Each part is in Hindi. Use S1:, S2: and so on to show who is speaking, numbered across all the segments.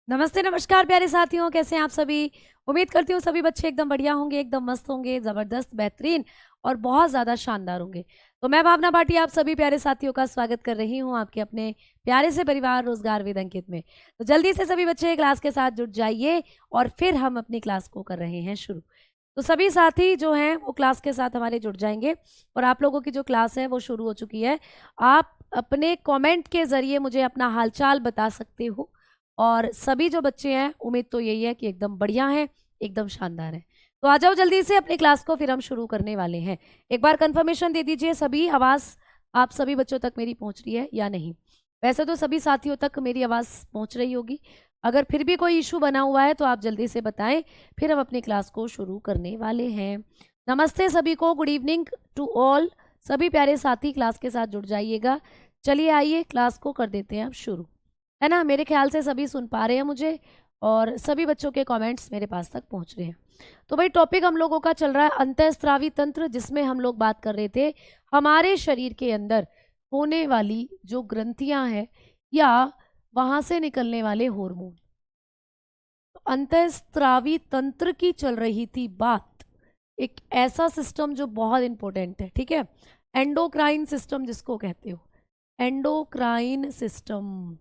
S1: नमस्ते नमस्कार प्यारे साथियों, कैसे हैं आप सभी। उम्मीद करती हूँ सभी बच्चे एकदम बढ़िया होंगे, एकदम मस्त होंगे, ज़बरदस्त, बेहतरीन और बहुत ज़्यादा शानदार होंगे। तो मैं भावना भाटी आप सभी प्यारे साथियों का स्वागत कर रही हूँ आपके अपने प्यारे से परिवार रोजगार विद अंकित में। तो जल्दी से सभी बच्चे क्लास के साथ जुट जाइए और फिर हम अपनी क्लास को कर रहे हैं शुरू। तो सभी साथी जो हैं वो क्लास के साथ हमारे जुड़ जाएंगे और आप लोगों की जो क्लास है वो शुरू हो चुकी है। आप अपने कमेंट के ज़रिए मुझे अपना हालचाल बता सकते हो और सभी जो बच्चे हैं उम्मीद तो यही है कि एकदम बढ़िया हैं, एकदम शानदार हैं। तो आ जाओ जल्दी से अपनी क्लास को, फिर हम शुरू करने वाले हैं। एक बार कंफर्मेशन दे दीजिए सभी, आवाज़ आप सभी बच्चों तक मेरी पहुंच रही है या नहीं। वैसे तो सभी साथियों तक मेरी आवाज़ पहुंच रही होगी, अगर फिर भी कोई इशू बना हुआ है तो आप जल्दी से बताएं, फिर हम अपनी क्लास को शुरू करने वाले हैं। नमस्ते सभी को, गुड इवनिंग टू ऑल। सभी प्यारे साथी क्लास के साथ जुड़ जाइएगा। चलिए आइए क्लास को कर देते हैं अब शुरू, है ना। मेरे ख्याल से सभी सुन पा रहे हैं मुझे और सभी बच्चों के कमेंट्स मेरे पास तक पहुंच रहे हैं। तो भाई टॉपिक हम लोगों का चल रहा है अंतःस्रावी तंत्र, जिसमें हम लोग बात कर रहे थे हमारे शरीर के अंदर होने वाली जो ग्रंथियां हैं या वहां से निकलने वाले हार्मोन। तो अंतःस्रावी तंत्र की चल रही थी बात, एक ऐसा सिस्टम जो बहुत इंपॉर्टेंट है, ठीक है। एंडोक्राइन सिस्टम जिसको कहते हो, एंडोक्राइन सिस्टम।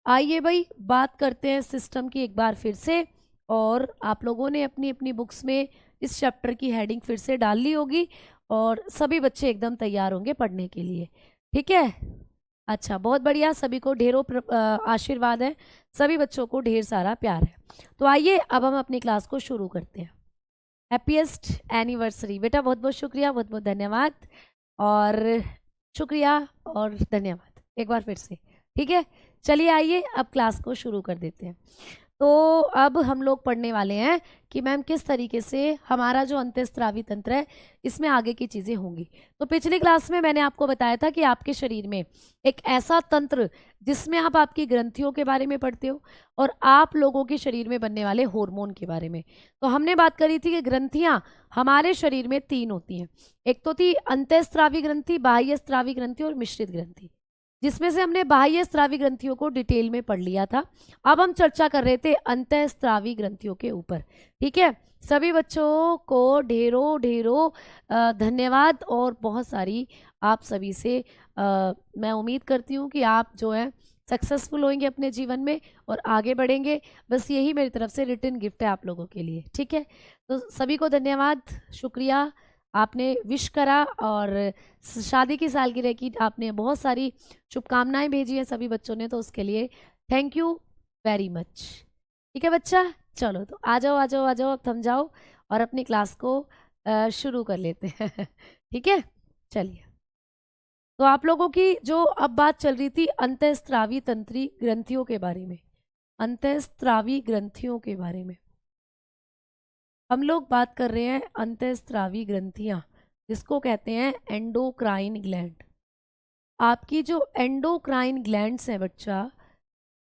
S1: आइए भाई बात करते हैं सिस्टम की एक बार फिर से। और आप लोगों ने अपनी अपनी बुक्स में इस चैप्टर की हेडिंग फिर से डाल ली होगी और सभी बच्चे एकदम तैयार होंगे पढ़ने के लिए, ठीक है। अच्छा, बहुत बढ़िया, सभी को ढेरों आशीर्वाद है, सभी बच्चों को ढेर सारा प्यार है। तो आइए अब हम अपनी क्लास को शुरू करते हैं। हैप्पीएस्ट एनिवर्सरी बेटा, बहुत बहुत शुक्रिया, बहुत बहुत धन्यवाद और शुक्रिया और धन्यवाद एक बार फिर से, ठीक है। चलिए आइए अब क्लास को शुरू कर देते हैं। तो अब हम लोग पढ़ने वाले हैं कि मैम किस तरीके से हमारा जो अंतःस्रावी तंत्र है इसमें आगे की चीज़ें होंगी। तो पिछली क्लास में मैंने आपको बताया था कि आपके शरीर में एक ऐसा तंत्र जिसमें आप आपकी ग्रंथियों के बारे में पढ़ते हो और आप लोगों के शरीर में बनने वाले हार्मोन के बारे में। तो हमने बात करी थी कि ग्रंथियां हमारे शरीर में 3 होती हैं। एक तो थी अंतःस्रावी ग्रंथि, बाह्य स्रावी ग्रंथि और मिश्रित ग्रंथि, जिसमें से हमने बाह्य स्रावी ग्रंथियों को डिटेल में पढ़ लिया था। अब हम चर्चा कर रहे थे अंतःस्रावी ग्रंथियों के ऊपर, ठीक है। सभी बच्चों को ढेरों ढेरों धन्यवाद और बहुत सारी आप सभी से मैं उम्मीद करती हूँ कि आप जो है सक्सेसफुल होंगे अपने जीवन में और आगे बढ़ेंगे। बस यही मेरी तरफ से रिटर्न गिफ्ट है आप लोगों के लिए, ठीक है। तो सभी को धन्यवाद, शुक्रिया, आपने विश करा और शादी की सालगिरह की आपने बहुत सारी शुभकामनाएं भेजी हैं सभी बच्चों ने, तो उसके लिए थैंक यू वेरी मच, ठीक है बच्चा। चलो तो आ जाओ आ जाओ आ जाओ, अब थम जाओ और अपनी क्लास को शुरू कर लेते हैं ठीक है। चलिए, तो आप लोगों की जो अब बात चल रही थी अंतःस्रावी तंत्री ग्रंथियों के बारे में, अंतःस्रावी ग्रंथियों के बारे में हम लोग बात कर रहे हैं। अंतःस्रावी ग्रंथियां जिसको कहते हैं एंडोक्राइन ग्लैंड। आपकी जो एंडोक्राइन ग्लैंड्स हैं बच्चा,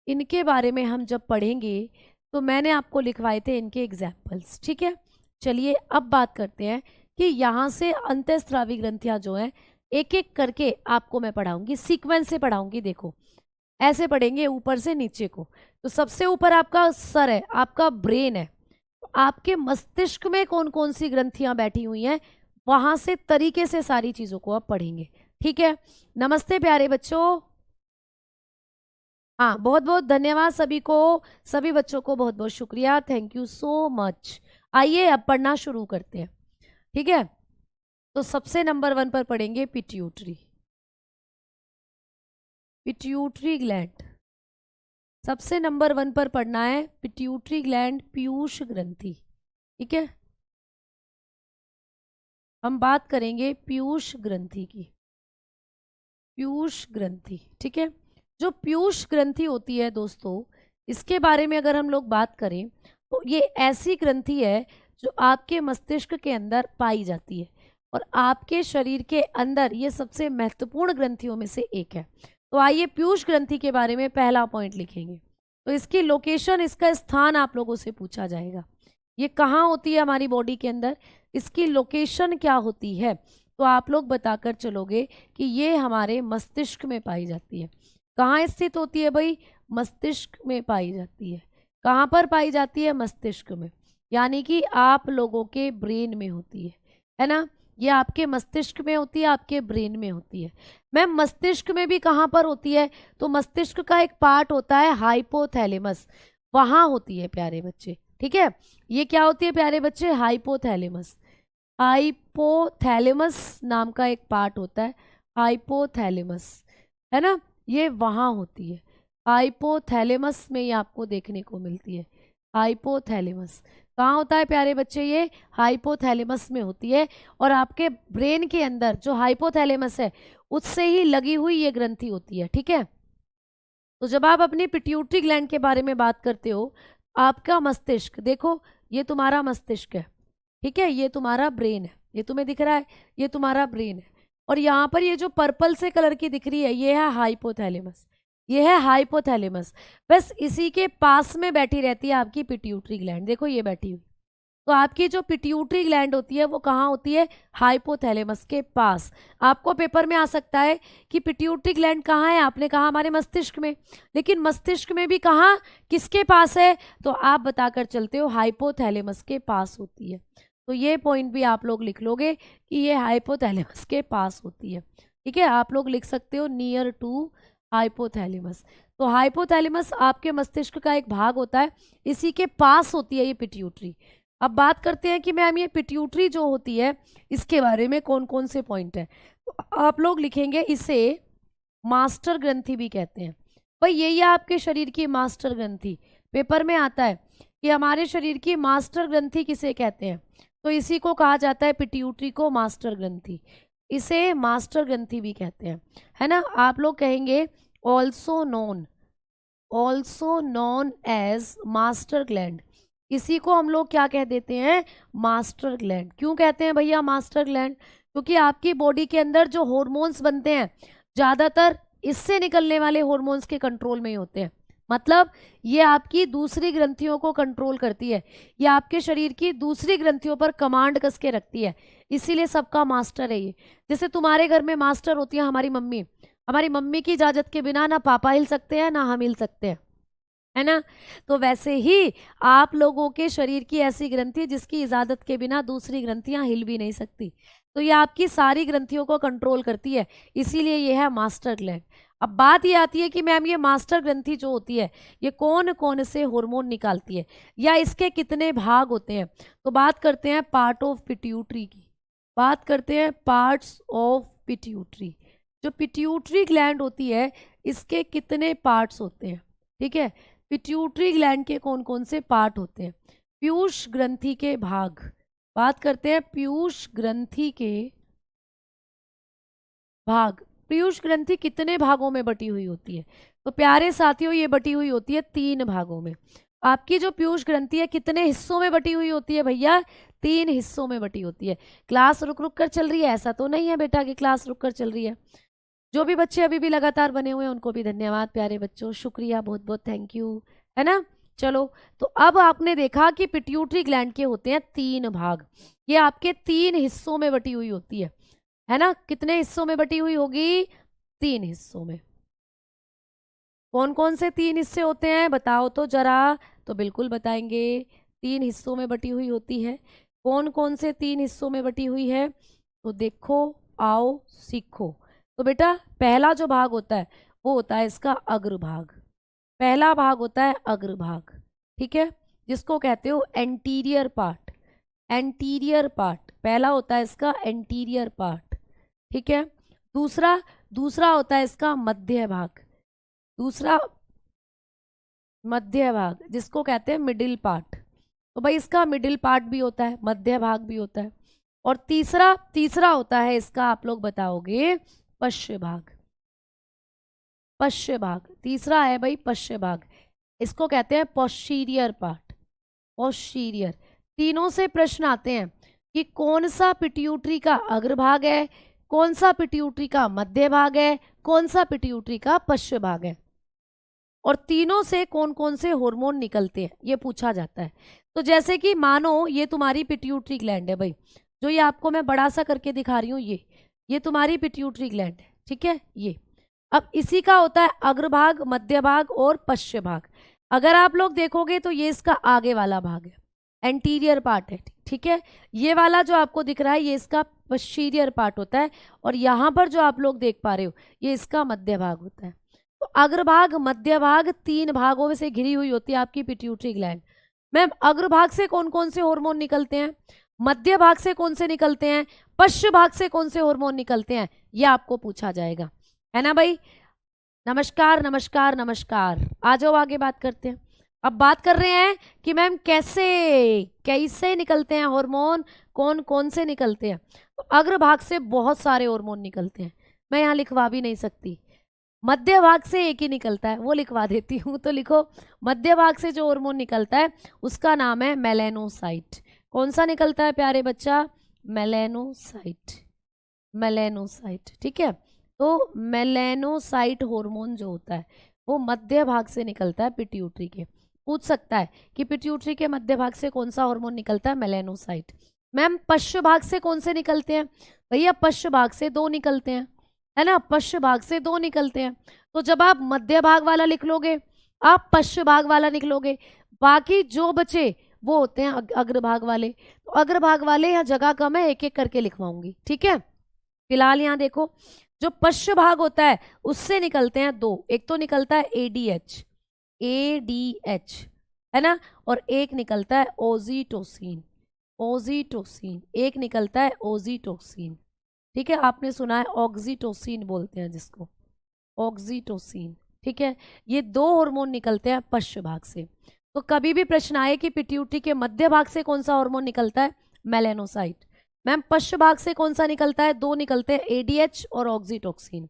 S1: इनके बारे में हम जब पढ़ेंगे तो मैंने आपको लिखवाए थे इनके एग्जाम्पल्स, ठीक है। चलिए अब बात करते हैं कि यहाँ से अंतःस्रावी ग्रंथियां जो हैं एक एक करके आपको मैं पढ़ाऊंगी, सीक्वेंस से पढ़ाऊंगी। देखो ऐसे पढ़ेंगे ऊपर से नीचे को। तो सबसे ऊपर आपका सर है, आपका ब्रेन है। तो आपके मस्तिष्क में कौन कौन सी ग्रंथियां बैठी हुई हैं, वहां से तरीके से सारी चीजों को आप पढ़ेंगे, ठीक है। नमस्ते प्यारे बच्चों, हाँ बहुत बहुत धन्यवाद सभी को, सभी बच्चों को बहुत बहुत शुक्रिया, थैंक यू सो मच। आइए अब पढ़ना शुरू करते हैं, ठीक है। तो सबसे नंबर 1 पर पढ़ेंगे पिट्यूटरी, पिट्यूटरी ग्लैंड। सबसे नंबर 1 पर पढ़ना है पिट्यूटरी ग्लैंड, पीयूष ग्रंथि, ठीक है। हम बात करेंगे पीयूष ग्रंथि की, पीयूष ग्रंथि, ठीक है। जो पीयूष ग्रंथि होती है दोस्तों, इसके बारे में अगर हम लोग बात करें तो ये ऐसी ग्रंथि है जो आपके मस्तिष्क के अंदर पाई जाती है और आपके शरीर के अंदर ये सबसे महत्वपूर्ण ग्रंथियों में से एक है। तो आइए पीयूष ग्रंथि के बारे में पहला पॉइंट लिखेंगे। तो इसकी लोकेशन, इसका स्थान आप लोगों से पूछा जाएगा, ये कहाँ होती है हमारी बॉडी के अंदर, इसकी लोकेशन क्या होती है। तो आप लोग बताकर चलोगे कि ये हमारे मस्तिष्क में पाई जाती है। कहाँ स्थित होती है भाई, मस्तिष्क में पाई जाती है। कहाँ पर पाई जाती है? मस्तिष्क में, यानी कि आप लोगों के ब्रेन में होती है ना। ये आपके मस्तिष्क में होती है, आपके ब्रेन में होती है। मैम मस्तिष्क में भी कहाँ पर होती है? तो मस्तिष्क का एक पार्ट होता है हाइपोथैलेमस, वहां होती है प्यारे बच्चे, ठीक है। ये क्या होती है प्यारे बच्चे? हाइपोथैलेमस। हाइपोथैलेमस नाम का एक पार्ट होता है, हाइपोथैलेमस, है ना, ये वहां होती है। हाइपोथैलेमस में ये आपको देखने को मिलती है। हाइपोथैलेमस कहाँ होता है प्यारे बच्चे? ये हाइपोथैलेमस में होती है। और आपके ब्रेन के अंदर जो हाइपोथैलेमस है उससे ही लगी हुई ये ग्रंथि होती है, ठीक है। तो जब आप अपनी पिट्यूटरी ग्लैंड के बारे में बात करते हो, आपका मस्तिष्क देखो, ये तुम्हारा मस्तिष्क है, ठीक है, ये तुम्हारा ब्रेन है, ये तुम्हें दिख रहा है, ये तुम्हारा ब्रेन है। और यहाँ पर ये जो पर्पल से कलर की दिख रही है ये है हाइपोथैलेमस, ये है हाइपोथैलेमस। बस इसी के पास में बैठी रहती है आपकी पिट्यूटरी ग्लैंड, देखो ये बैठी हुई। तो आपकी जो पिट्यूटरी ग्लैंड होती है वो कहाँ होती है? हाइपोथैलेमस के पास। आपको पेपर में आ सकता है कि पिट्यूटरी ग्लैंड कहाँ है, आपने कहा हमारे मस्तिष्क में, लेकिन मस्तिष्क में भी कहाँ, किसके पास है? तो आप बताकर चलते हो हाइपोथैलेमस के पास होती है। तो ये पॉइंट भी आप लोग लिख लोगे कि ये हाइपोथैलेमस के पास होती है, ठीक है। आप लोग लिख सकते हो नियर टू हाइपोथैलेमस। तो हाइपोथैलेमस आपके मस्तिष्क का एक भाग होता है, इसी के पास होती है ये पिट्यूटरी। अब बात करते हैं कि मैम ये पिट्यूटरी जो होती है इसके बारे में कौन कौन से पॉइंट है। तो आप लोग लिखेंगे इसे मास्टर ग्रंथि भी कहते हैं। भाई यही है आपके शरीर की मास्टर ग्रंथि। पेपर में आता है कि हमारे शरीर की मास्टर ग्रंथि किसे कहते हैं, तो इसी को कहा जाता है, पिट्यूटरी को मास्टर ग्रंथि, इसे मास्टर ग्रंथि भी कहते हैं, है ना। आप लोग कहेंगे also known as master gland, इसी को हम लोग क्या कह देते हैं? Master gland. क्यों कहते हैं भैया मास्टर ग्लैंड? क्योंकि आपकी बॉडी के अंदर जो हॉर्मोन्स बनते हैं ज्यादातर इससे निकलने वाले हॉर्मोन्स के कंट्रोल में ही होते हैं। मतलब ये आपकी दूसरी ग्रंथियों को कंट्रोल करती है, ये आपके शरीर की दूसरी ग्रंथियों पर कमांड कस के रखती है, इसीलिए सबका मास्टर है ये। जैसे तुम्हारे घर में मास्टर होती है हमारी मम्मी की इजाजत के बिना ना पापा हिल सकते हैं ना हम हिल सकते हैं, है ना। तो वैसे ही आप लोगों के शरीर की ऐसी ग्रंथि जिसकी इजाजत के बिना दूसरी ग्रंथियां हिल भी नहीं सकती, तो ये आपकी सारी ग्रंथियों को कंट्रोल करती है, इसीलिए ये है मास्टर ग्लैंड। अब बात ये आती है कि मैम ये मास्टर ग्रंथि जो होती है ये कौन कौन से हार्मोन निकालती है या इसके कितने भाग होते हैं। तो बात करते हैं पार्ट ऑफ पिट्यूटरी की, बात करते हैं पार्ट्स ऑफ पिट्यूटरी। जो पिट्यूटरी ग्लैंड होती है इसके कितने पार्ट्स होते हैं, ठीक है। पिट्यूटरी ग्लैंड के कौन कौन से पार्ट होते हैं? पीयूष ग्रंथि के भाग, बात करते हैं पीयूष ग्रंथि के भाग। पीयूष ग्रंथि कितने भागों में बटी हुई होती है? तो प्यारे साथियों ये बटी हुई होती है 3 भागों में। आपकी जो पीयूष ग्रंथि है कितने हिस्सों में बटी हुई होती है भैया? 3 हिस्सों में बटी होती है। क्लास रुक रुक कर चल रही है? ऐसा तो नहीं है बेटा कि क्लास रुक कर चल रही है। जो भी बच्चे अभी भी लगातार बने हुए हैं उनको भी धन्यवाद प्यारे बच्चों, शुक्रिया, बहुत बहुत थैंक यू, है ना। चलो तो अब आपने देखा कि पिट्यूटरी ग्लैंड के होते हैं 3 भाग, ये आपके 3 हिस्सों में बटी हुई होती है ना। कितने हिस्सों में बटी हुई होगी? 3 हिस्सों में। कौन कौन से 3 हिस्से होते हैं बताओ तो जरा। तो बिल्कुल बताएंगे, 3 हिस्सों में बटी हुई होती है। कौन कौन से 3 हिस्सों में बटी हुई है? तो देखो, आओ सीखो। तो बेटा पहला जो भाग होता है वो होता है इसका अग्रभाग, पहला भाग होता है अग्रभाग, ठीक है, जिसको कहते हो एंटीरियर पार्ट। एंटीरियर पार्ट पहला होता है इसका एंटीरियर पार्ट, ठीक है। दूसरा होता है इसका मध्य भाग, दूसरा मध्य भाग जिसको कहते हैं मिडिल पार्ट। तो भाई इसका मिडिल पार्ट भी होता है, मध्य भाग भी होता है। और तीसरा होता है इसका, आप लोग बताओगे, पश्च भाग। पश्च भाग तीसरा है भाई, पश्च भाग, इसको कहते हैं पोस्टीरियर पार्ट, पोस्टीरियर। तीनों से प्रश्न आते हैं कि कौन सा पिट्यूटरी का अग्रभाग है, कौन सा पिट्यूटरी का मध्य भाग है, कौन सा पिट्यूटरी का पश्च भाग है, और तीनों से कौन कौन से हार्मोन निकलते हैं ये पूछा जाता है। तो जैसे कि मानो ये तुम्हारी पिट्यूटरी ग्लैंड है भाई, जो ये आपको मैं बड़ा सा करके दिखा रही हूँ, ये तुम्हारी पिट्यूटरी ग्लैंड है, ठीक है। ये अब इसी का होता है अग्रभाग, मध्य भाग और पश्च भाग। अगर आप लोग देखोगे तो ये इसका आगे वाला भाग है, एंटीरियर पार्ट है, ठीक है। ये वाला जो आपको दिख रहा है ये इसका पोस्टीरियर पार्ट होता है, और यहाँ पर जो आप लोग देख पा रहे हो ये इसका मध्य भाग होता है। तो अग्रभाग मध्य भाग 3 भागों में से घिरी हुई होती है आपकी पिट्यूटरी ग्लैंड। मैम अग्रभाग से कौन कौन से हार्मोन निकलते हैं, मध्य भाग से कौन से निकलते हैं, पश्च भाग से कौन से हार्मोन निकलते हैं, ये आपको पूछा जाएगा, है ना भाई। नमस्कार नमस्कार नमस्कार, आ जाओ आगे बात करते हैं। अब बात कर रहे हैं कि मैम कैसे कैसे निकलते हैं हार्मोन, कौन कौन से निकलते हैं। तो अग्रभाग से बहुत सारे हार्मोन निकलते हैं, मैं यहाँ लिखवा भी नहीं सकती। मध्य भाग से एक ही निकलता है, वो लिखवा देती हूँ, तो लिखो मध्य भाग से जो हार्मोन निकलता है उसका नाम है मेलेनोसाइट। कौन सा निकलता है प्यारे बच्चा, मेलेनोसाइट, मेलेनोसाइट, ठीक है। तो मेलेनोसाइट हार्मोन जो होता है वो मध्य भाग से निकलता है पिट्यूटरी के। पूछ सकता है कि पिट्यूटरी के मध्य भाग से कौन सा हार्मोन निकलता है, मेलेनोसाइट। मैम पश्च भाग से कौन से निकलते हैं, भैया पश्च भाग से 2 निकलते हैं, है ना, पश्च भाग से 2 निकलते हैं। तो जब आप मध्य भाग वाला लिख लोगे आप पश्च भाग वाला निकलोगे, बाकी जो बचे वो होते हैं अग्रभाग वाले। तो अग्रभाग वाले यहाँ जगह कम है, एक एक करके लिखवाऊंगी, ठीक है। फिलहाल यहाँ देखो जो पश्च भाग होता है उससे निकलते हैं 2, एक तो निकलता है एडीएच, एडीएच, है ना, और एक निकलता है ओजीटोसिन, ओजीटोसिन, एक निकलता है ओजीटोसिन, ठीक है। आपने सुना है ऑक्सीटोसिन बोलते हैं जिसको, ऑक्सीटोसिन, ठीक है। ये 2 हार्मोन निकलते हैं पश्च भाग से। तो कभी भी प्रश्न आए कि पिट्यूटरी के मध्य भाग से कौन सा हार्मोन निकलता है, मेलेनोसाइट। मैम पश्च भाग से कौन सा निकलता है, 2 निकलते हैं, एडीएच और ऑक्सीटोसिन।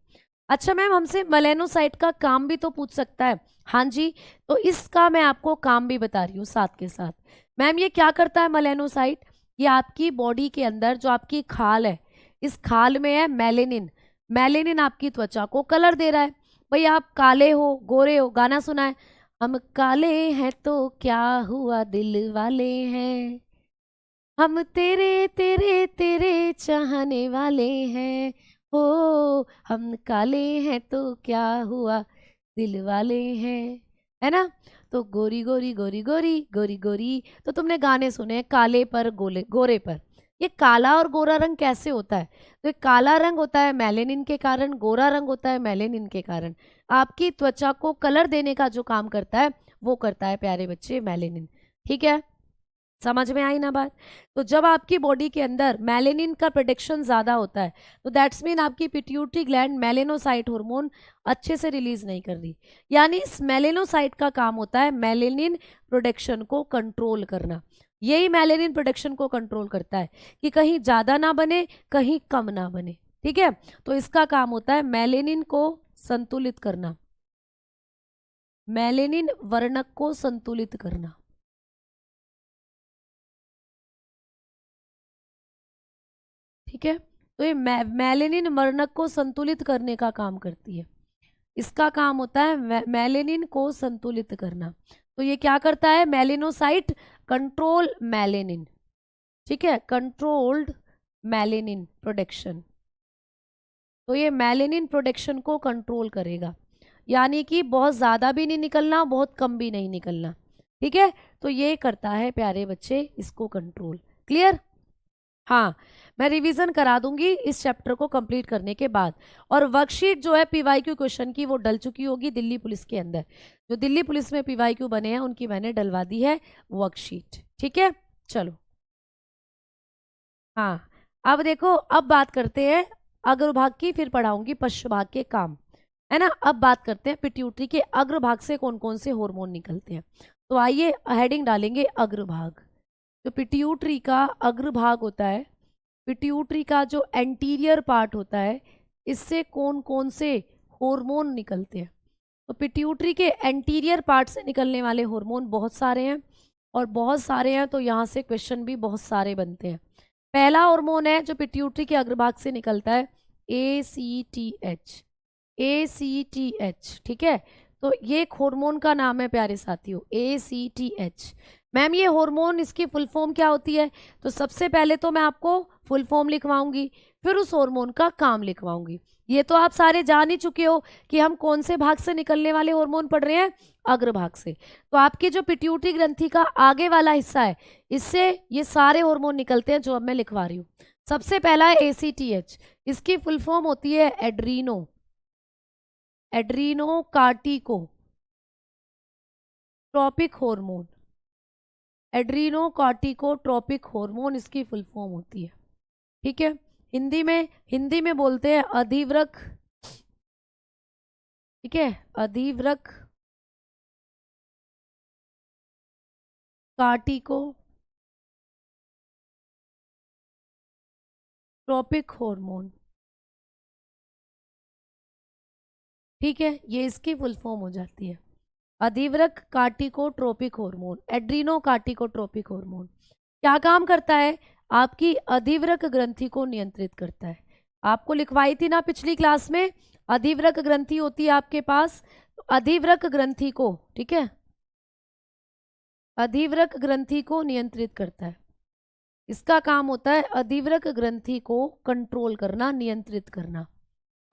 S1: अच्छा मैम हमसे मेलेनोसाइट का काम भी तो पूछ सकता है, हाँ जी, तो इसका मैं आपको काम भी बता रही हूँ साथ के साथ। मैम ये क्या करता है मेलेनोसाइट, ये आपकी बॉडी के अंदर जो आपकी खाल है इस खाल में है मेलेनिन, मेलेनिन आपकी त्वचा को कलर दे रहा है। भाई आप काले हो गोरे हो, गाना सुना है, हम काले हैं तो क्या हुआ दिल वाले हैं, हम तेरे तेरे तेरे चाहने वाले हैं, हो हम काले हैं तो क्या हुआ दिल वाले हैं, है ना। तो गोरी गोरी गोरी गोरी गोरी गोरी, तो तुमने गाने सुने काले पर गोले गोरे पर। ये काला और गोरा रंग कैसे होता है, तो ये काला रंग होता है मेलेनिन के कारण, गोरा रंग होता है मेलेनिन के कारण। आपकी त्वचा को कलर देने का जो काम करता है वो करता है प्यारे बच्चे मेलेनिन, ठीक है। समझ में आई ना बात। तो जब आपकी बॉडी के अंदर मेलेनिन का प्रोडक्शन ज्यादा होता है तो दैट्स मीन आपकी पिट्यूटरी ग्लैंड मेलेनोसाइट हार्मोन अच्छे से रिलीज नहीं कर रही, यानी इस मेलेनोसाइट का काम होता है मेलेनिन प्रोडक्शन को कंट्रोल करना। यही मेलेनिन प्रोडक्शन को कंट्रोल करता है कि कहीं ज्यादा ना बने कहीं कम ना बने, ठीक है। तो इसका काम होता है मेलेनिन को संतुलित करना, मेलेनिन वर्णक को संतुलित करना, ठीक है। तो ये मेलेनिन वर्णक को संतुलित करने का काम करती है, इसका काम होता है मेलेनिन को संतुलित करना। तो ये क्या करता है, मेलेनोसाइट कंट्रोल मेलेनिन, ठीक है, कंट्रोल्ड मेलेनिन प्रोडक्शन। तो ये मेलेनिन प्रोडक्शन को कंट्रोल करेगा, यानी कि बहुत ज़्यादा भी नहीं निकलना बहुत कम भी नहीं निकलना, ठीक है। तो ये करता है प्यारे बच्चे इसको कंट्रोल, क्लियर। हाँ मैं रिवीजन करा दूंगी इस चैप्टर को कंप्लीट करने के बाद, और वर्कशीट जो है पीवाईक्यू क्वेश्चन की वो डल चुकी होगी दिल्ली पुलिस के अंदर, जो दिल्ली पुलिस में पीवाईक्यू बने हैं उनकी मैंने डलवा दी है वर्कशीट, ठीक है। चलो हाँ अब देखो, अब बात करते हैं अग्रभाग की, फिर पढ़ाऊंगी पश्च भाग के काम, है ना। अब बात करते हैं पिट्यूटरी के अग्रभाग से कौन कौन से हार्मोन निकलते हैं। तो आइए हेडिंग डालेंगे अग्रभाग। तो पिट्यूटरी का अग्रभाग होता है, पिट्यूटरी का जो एंटीरियर पार्ट होता है इससे कौन कौन से हार्मोन निकलते हैं। तो पिट्यूटरी के एंटीरियर पार्ट से निकलने वाले हार्मोन बहुत सारे हैं, और बहुत सारे हैं तो यहाँ से क्वेश्चन भी बहुत सारे बनते हैं। पहला हार्मोन है जो पिट्यूटरी के अग्रभाग से निकलता है ACTH, ACTH, ठीक है। तो ये एक हार्मोन का नाम है प्यारे साथियों ACTH। मैम ये हार्मोन इसकी फुल फॉर्म क्या होती है, तो सबसे पहले तो मैं आपको फुल फॉर्म लिखवाऊंगी, फिर उस हार्मोन का काम लिखवाऊंगी। ये तो आप सारे जान ही चुके हो कि हम कौन से भाग से निकलने वाले हार्मोन पढ़ रहे हैं, अग्रभाग से। तो आपकी जो पिट्यूटरी ग्रंथि का आगे वाला हिस्सा है, इससे ये सारे हार्मोन निकलते हैं जो अब मैं लिखवा रही हूँ। सबसे पहला है ACTH, इसकी फुल फॉर्म होती है adrenocorticotropic hormone. Adrenocorticotropic hormone इसकी फुल फॉर्म होती है, ठीक है। हिंदी में बोलते हैं अधिवृक, ठीक है, अधिवृक कार्टिको ट्रोपिक हार्मोन, ठीक है, ये इसकी फुल फॉर्म हो जाती है अधिवृक कार्टिकोट्रोपिक हार्मोन, एड्रीनो कार्टिकोट्रोपिक हार्मोन। क्या काम करता है, आपकी अधिवृक ग्रंथि को नियंत्रित करता है। आपको लिखवाई थी ना पिछली क्लास में, अधिवृक ग्रंथि होती है आपके पास, तो अधिवृक ग्रंथि को, ठीक है, अधिवृक ग्रंथि को नियंत्रित करता है। इसका काम होता है अधिवृक ग्रंथि को कंट्रोल करना, नियंत्रित करना।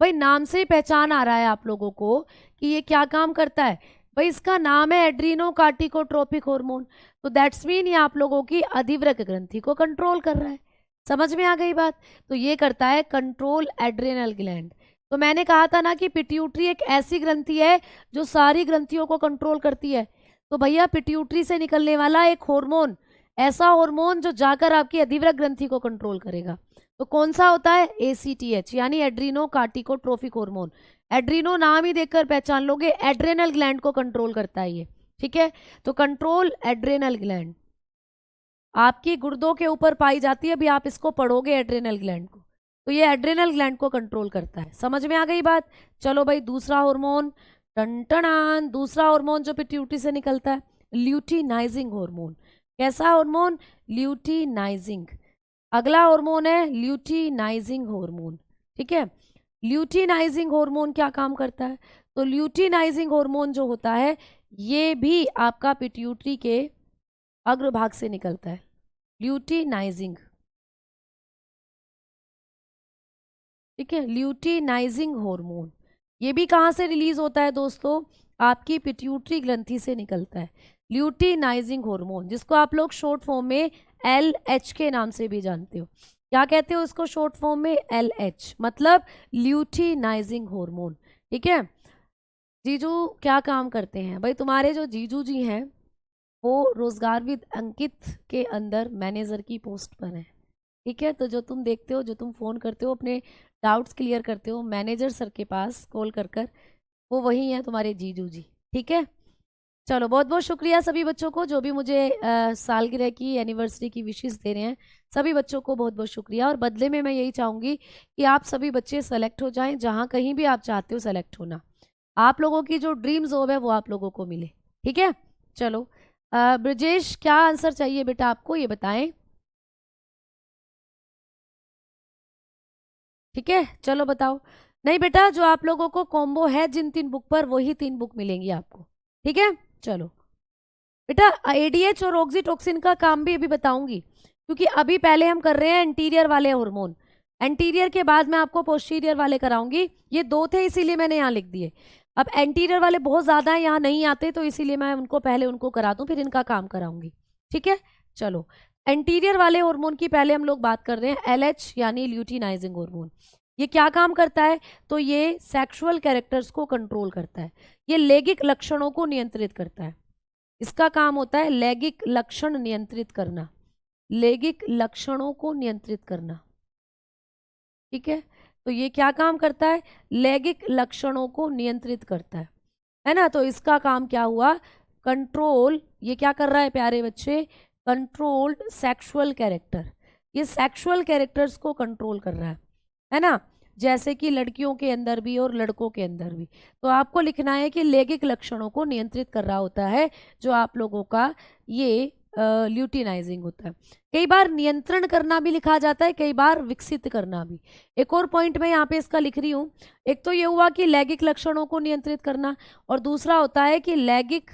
S1: भाई नाम से ही पहचान आ रहा है आप लोगों को कि ये क्या काम करता है। भाई इसका नाम है एड्रीनो कार्टिकोट्रोपिक हार्मोन, तो दैट्स मीन ये आप लोगों की अधिवृक ग्रंथि को कंट्रोल कर रहा है। समझ में आ गई बात। तो ये करता है कंट्रोल एड्रेनल ग्लैंड। तो मैंने कहा था ना कि पिट्यूटरी एक ऐसी ग्रंथि है जो सारी ग्रंथियों को कंट्रोल करती है। तो भैया पिट्यूटरी से निकलने वाला एक हार्मोन, ऐसा हार्मोन जो जाकर आपकी अधिवृक ग्रंथि को कंट्रोल करेगा, तो कौन सा होता है, ACTH यानी एड्रीनो कार्टिकोट्रोपिक हार्मोन। एड्रीनो नाम ही देखकर पहचान लोगे, एड्रेनल ग्लैंड को कंट्रोल करता है ये, ठीक है। तो कंट्रोल एड्रेनल ग्लैंड आपकी गुर्दों के ऊपर पाई जाती है, अभी आप इसको पढ़ोगे एड्रेनल ग्लैंड को, तो ये एड्रेनल ग्लैंड को कंट्रोल करता है। समझ में आ गई बात। चलो भाई दूसरा हार्मोन, टन दूसरा हार्मोन जो पिट्यूटरी से निकलता है, ल्यूटिनाइजिंग हार्मोन। कैसा हार्मोन, ल्यूटिनाइजिंग। अगला हार्मोन है ल्यूटिनाइजिंग हार्मोन, ठीक है। ल्यूटिनाइजिंग हार्मोन क्या काम करता है, तो ल्यूटिनाइजिंग हार्मोन जो होता है ये भी आपका पिट्यूटरी के अग्रभाग से निकलता है, ल्यूटिनाइजिंग, ठीक है, ल्यूटिनाइजिंग हार्मोन। ये भी कहाँ से रिलीज होता है दोस्तों, आपकी पिट्यूटरी ग्रंथि से निकलता है ल्यूटिनाइजिंग हार्मोन, जिसको आप लोग शॉर्ट फॉर्म में LH के नाम से भी जानते हो। क्या कहते हो उसको शॉर्ट फॉर्म में, LH, मतलब ल्यूटिनाइजिंग हार्मोन, ठीक है। जीजू क्या काम करते हैं, भाई तुम्हारे जो जीजू जी हैं वो रोजगार विद अंकित के अंदर मैनेजर की पोस्ट पर है, ठीक है। तो जो तुम देखते हो, जो तुम फोन करते हो, अपने डाउट्स क्लियर करते हो मैनेजर सर के पास कॉल कर, वो वही है तुम्हारे जीजू जी, ठीक है। चलो बहुत बहुत शुक्रिया सभी बच्चों को जो भी मुझे सालगिरह की एनिवर्सरी की विशेष दे रहे हैं, सभी बच्चों को बहुत बहुत शुक्रिया। और बदले में मैं यही चाहूँगी कि आप सभी बच्चे सेलेक्ट हो जाएं, जहाँ कहीं भी आप चाहते हो सेलेक्ट होना, आप लोगों की जो ड्रीम जॉब है वो आप लोगों को मिले, ठीक है। चलो ब्रजेश क्या आंसर चाहिए बेटा आपको, ये बताएं, ठीक है। चलो बताओ। नहीं बेटा, जो आप लोगों को कॉम्बो है जिन 3 बुक पर, वही 3 बुक मिलेंगी आपको, ठीक है। चलो बेटा ADH और ऑक्सीटोक्सिन का काम भी अभी बताऊंगी, क्योंकि अभी पहले हम कर रहे हैं इंटीरियर वाले हार्मोन, एंटीरियर के बाद मैं आपको पोस्टीरियर वाले कराऊंगी। ये 2 थे इसीलिए मैंने यहाँ लिख दिए। अब एंटीरियर वाले बहुत ज्यादा है, यहाँ नहीं आते, तो इसीलिए मैं उनको पहले उनको करा दूं, फिर इनका काम कराऊंगी, ठीक है। चलो एंटीरियर वाले हार्मोन की पहले हम लोग बात कर रहे हैं, LH यानी ल्यूटिनाइजिंग हार्मोन। ये क्या काम करता है, तो ये सेक्सुअल कैरेक्टर्स को कंट्रोल करता है, ये लैंगिक लक्षणों को नियंत्रित करता है। इसका काम होता है लैंगिक लक्षण नियंत्रित करना, लैंगिक लक्षणों को नियंत्रित करना, ठीक है। तो ये क्या काम करता है, लैंगिक लक्षणों को नियंत्रित करता है ना। तो इसका काम क्या हुआ, कंट्रोल, ये क्या कर रहा है प्यारे बच्चे, कंट्रोल्ड सेक्सुअल कैरेक्टर, ये सेक्सुअल कैरेक्टर्स को कंट्रोल कर रहा है ना, जैसे कि लड़कियों के अंदर भी और लड़कों के अंदर भी। तो आपको लिखना है कि लैंगिक लक्षणों को नियंत्रित कर रहा होता है जो आप लोगों का ये ल्यूटिनाइजिंग होता है। कई बार नियंत्रण करना भी लिखा जाता है, कई बार विकसित करना भी। एक और पॉइंट मैं यहाँ पे इसका लिख रही हूँ, एक तो ये हुआ कि लैंगिक लक्षणों को नियंत्रित करना, और दूसरा होता है कि लैंगिक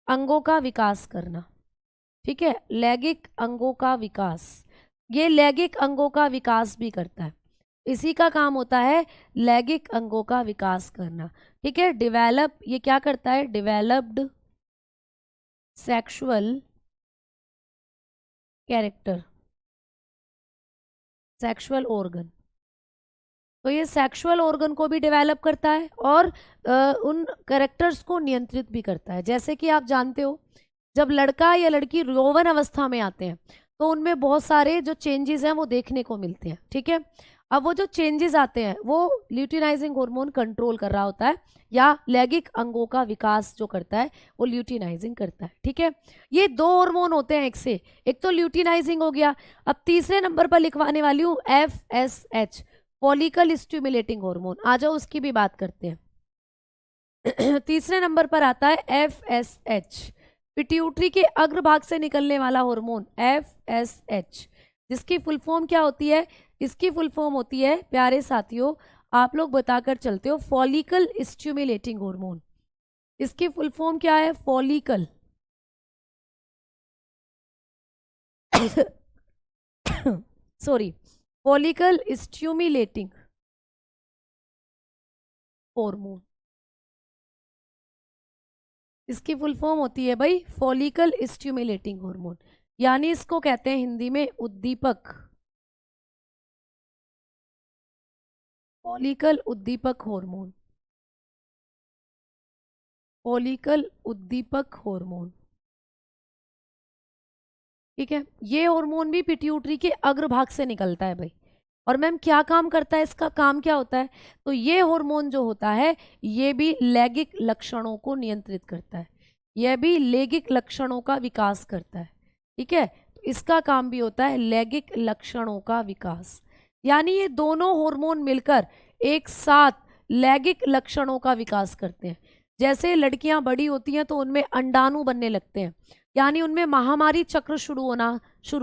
S1: अंगों का विकास करना, ठीक है, लैंगिक अंगों का विकास। ये लैंगिक अंगों का विकास भी करता है। इसी का काम होता है लैंगिक अंगों का विकास करना। ठीक है, डेवलप, ये क्या करता है, developed sexual character, sexual organ. तो ये सेक्सुअल ऑर्गन को भी डेवलप करता है और उन कैरेक्टर्स को नियंत्रित भी करता है। जैसे कि आप जानते हो, जब लड़का या लड़की यौवन अवस्था में आते हैं तो उनमें बहुत सारे जो चेंजेस हैं वो देखने को मिलते हैं। ठीक है, अब वो जो चेंजेस आते हैं वो ल्यूटिनाइजिंग हार्मोन कंट्रोल कर रहा होता है, या लैंगिक अंगों का विकास जो करता है वो ल्यूटिनाइजिंग करता है। ठीक है, ये दो हार्मोन होते हैं एक से, एक तो ल्यूटिनाइजिंग हो गया। अब तीसरे नंबर पर लिखवाने वाली हूँ FSH, फॉलिकल स्टिमुलेटिंग हार्मोन। आ जाओ उसकी भी बात करते हैं। तीसरे नंबर पर आता है FSH, पिट्यूटरी के अग्रभाग से निकलने वाला हार्मोन FSH, जिसकी फुल फॉर्म क्या होती है, इसकी फुल फॉर्म होती है प्यारे साथियों, आप लोग बताकर चलते हो, फॉलिकल स्टिमुलेटिंग हार्मोन। इसकी फुल फॉर्म क्या है, follicle sorry, follicle stimulating hormone. इसकी फुल फॉर्म होती है भाई फॉलिकल स्टिमुलेटिंग हार्मोन, यानी इसको कहते हैं हिंदी में उद्दीपक, फॉलिकल उद्दीपक हार्मोन, फॉलिकल उद्दीपक हार्मोन। ठीक है, ये हार्मोन भी पिट्यूटरी के अग्रभाग से निकलता है भाई। और मैम क्या काम करता है, इसका काम क्या होता है, तो ये हार्मोन जो होता है ये भी लैंगिक लक्षणों को नियंत्रित करता है, यह भी लैंगिक लक्षणों का विकास करता है। ठीक है, तो इसका काम भी होता है लैंगिक लक्षणों का विकास, यानी ये दोनों हार्मोन मिलकर एक साथ लैंगिक लक्षणों का विकास करते हैं। जैसे लड़कियां बड़ी होती हैं तो उनमें अंडाणु बनने लगते हैं, यानी उनमें महामारी चक्र शुरू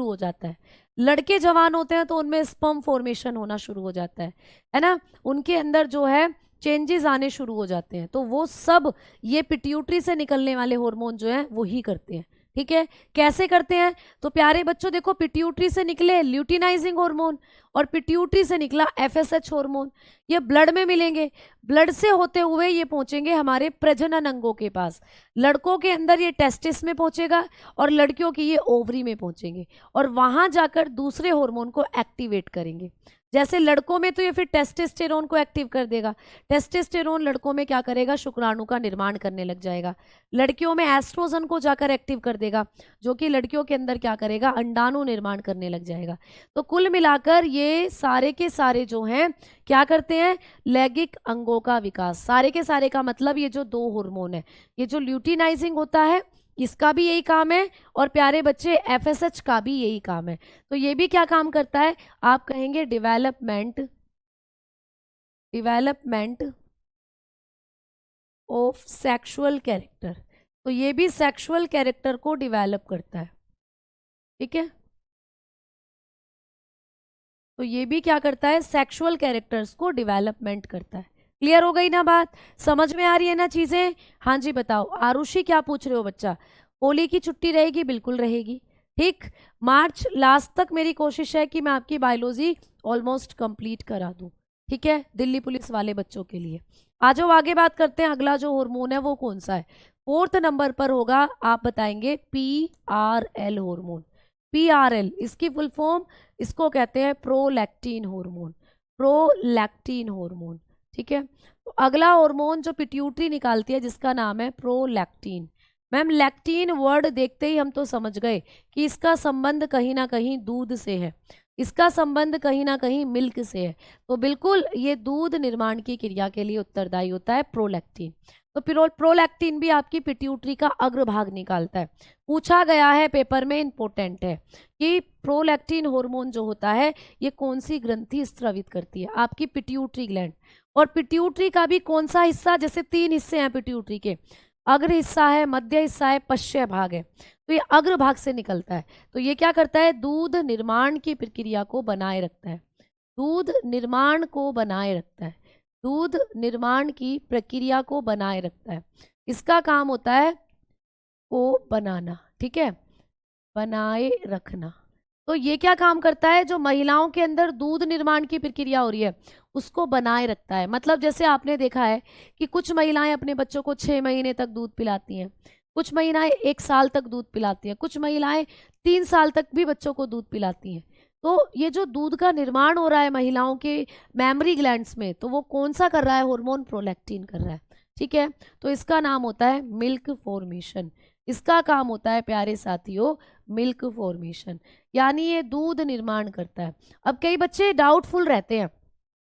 S1: हो जाता है। लड़के जवान होते हैं तो उनमें स्पर्म फॉर्मेशन होना शुरू हो जाता है ना, उनके अंदर जो है चेंजेस आने शुरू हो जाते हैं, तो वो सब ये पिट्यूटरी से निकलने वाले हार्मोन जो है वो ही करते हैं। ठीक है, कैसे करते हैं, तो प्यारे बच्चों देखो, पिट्यूटरी से निकले ल्यूटिनाइजिंग हार्मोन और पिट्यूटरी से निकला FSH हार्मोन, ये ब्लड में मिलेंगे, ब्लड से होते हुए ये पहुंचेंगे हमारे प्रजनन अंगों के पास। लड़कों के अंदर ये टेस्टिस में पहुंचेगा और लड़कियों की ये ओवरी में पहुंचेंगे, और वहां जाकर दूसरे हार्मोन को एक्टिवेट करेंगे। जैसे लड़कों में तो ये फिर टेस्टोस्टेरोन को एक्टिव कर देगा, टेस्टोस्टेरोन लड़कों में क्या करेगा, शुक्राणु का निर्माण करने लग जाएगा। लड़कियों में एस्ट्रोजन को जाकर एक्टिव कर देगा, जो कि लड़कियों के अंदर क्या करेगा, अंडाणु निर्माण करने लग जाएगा। तो कुल मिलाकर ये सारे के सारे जो हैं क्या करते हैं, लैंगिक अंगों का विकास। सारे के सारे का मतलब ये जो दो हार्मोन है, ये जो ल्यूटिनाइजिंग होता है इसका भी यही काम है, और प्यारे बच्चे FSH का भी यही काम है। तो ये भी क्या काम करता है, आप कहेंगे development, development of sexual character. तो ये भी सेक्सुअल कैरेक्टर को डेवलप करता है। ठीक है, तो ये भी क्या करता है, सेक्सुअल कैरेक्टर्स को डेवलपमेंट करता है। क्लियर हो गई ना बात, समझ में आ रही है ना चीजें। हाँ जी बताओ, आरुषि क्या पूछ रहे हो बच्चा, होली की छुट्टी रहेगी, बिल्कुल रहेगी। ठीक, मार्च लास्ट तक मेरी कोशिश है कि मैं आपकी बायोलॉजी ऑलमोस्ट कंप्लीट करा दूं। ठीक है, दिल्ली पुलिस वाले बच्चों के लिए। आ जाओ आगे बात करते हैं, अगला जो हार्मोन है वो कौन सा है, 4th नंबर पर होगा, आप बताएंगे PRL हार्मोन। PRL, इसकी फुल फॉर्म, इसको कहते हैं प्रोलैक्टिन हार्मोन, प्रोलैक्टिन हार्मोन। ठीक है, तो अगला हार्मोन जो पिट्यूटरी निकालती है जिसका नाम है प्रोलैक्टिन। मैम लैक्टिन वर्ड देखते ही हम तो समझ गए कि इसका संबंध कहीं ना कहीं दूध से है, इसका संबंध कहीं ना कहीं मिल्क से है। तो बिल्कुल ये दूध निर्माण की क्रिया के लिए उत्तरदायी होता है प्रोलैक्टिन। तो प्रोलैक्टिन भी आपकी पिट्यूटरी का अग्रभाग निकालता है। पूछा गया है पेपर में, इंपॉर्टेंट है कि प्रोलैक्टिन हार्मोन जो होता है ये कौन सी ग्रंथि स्रावित करती है, आपकी पिट्यूटरी ग्लैंड। और पिट्यूटरी का भी कौन सा हिस्सा, जैसे 3 हिस्से हैं पिट्यूटरी के, अग्र हिस्सा है, मध्य हिस्सा है, पश्चिम भाग है, तो ये अग्र भाग से निकलता है। तो ये क्या करता है, दूध निर्माण की प्रक्रिया को बनाए रखता है, दूध निर्माण को बनाए रखता है, दूध निर्माण की प्रक्रिया को बनाए रखता है। इसका काम होता है को बनाना। ठीक है, बनाए रखना, तो ये क्या काम करता है, जो महिलाओं के अंदर दूध निर्माण की प्रक्रिया हो रही है उसको बनाए रखता है। मतलब जैसे आपने देखा है कि कुछ महिलाएं अपने बच्चों को 6 महीने तक दूध पिलाती हैं, कुछ महिलाएं 1 साल तक दूध पिलाती हैं, कुछ महिलाएं 3 साल तक भी बच्चों को दूध पिलाती हैं। तो ये जो दूध का निर्माण हो रहा है महिलाओं के मैमरी ग्लैंड्स में, तो वो कौन सा कर रहा है, हार्मोन प्रोलैक्टिन कर रहा है। ठीक है, तो इसका नाम होता है मिल्क फॉर्मेशन। इसका काम होता है प्यारे साथियों मिल्क फॉर्मेशन, यानी ये दूध निर्माण करता है। अब कई बच्चे डाउटफुल रहते हैं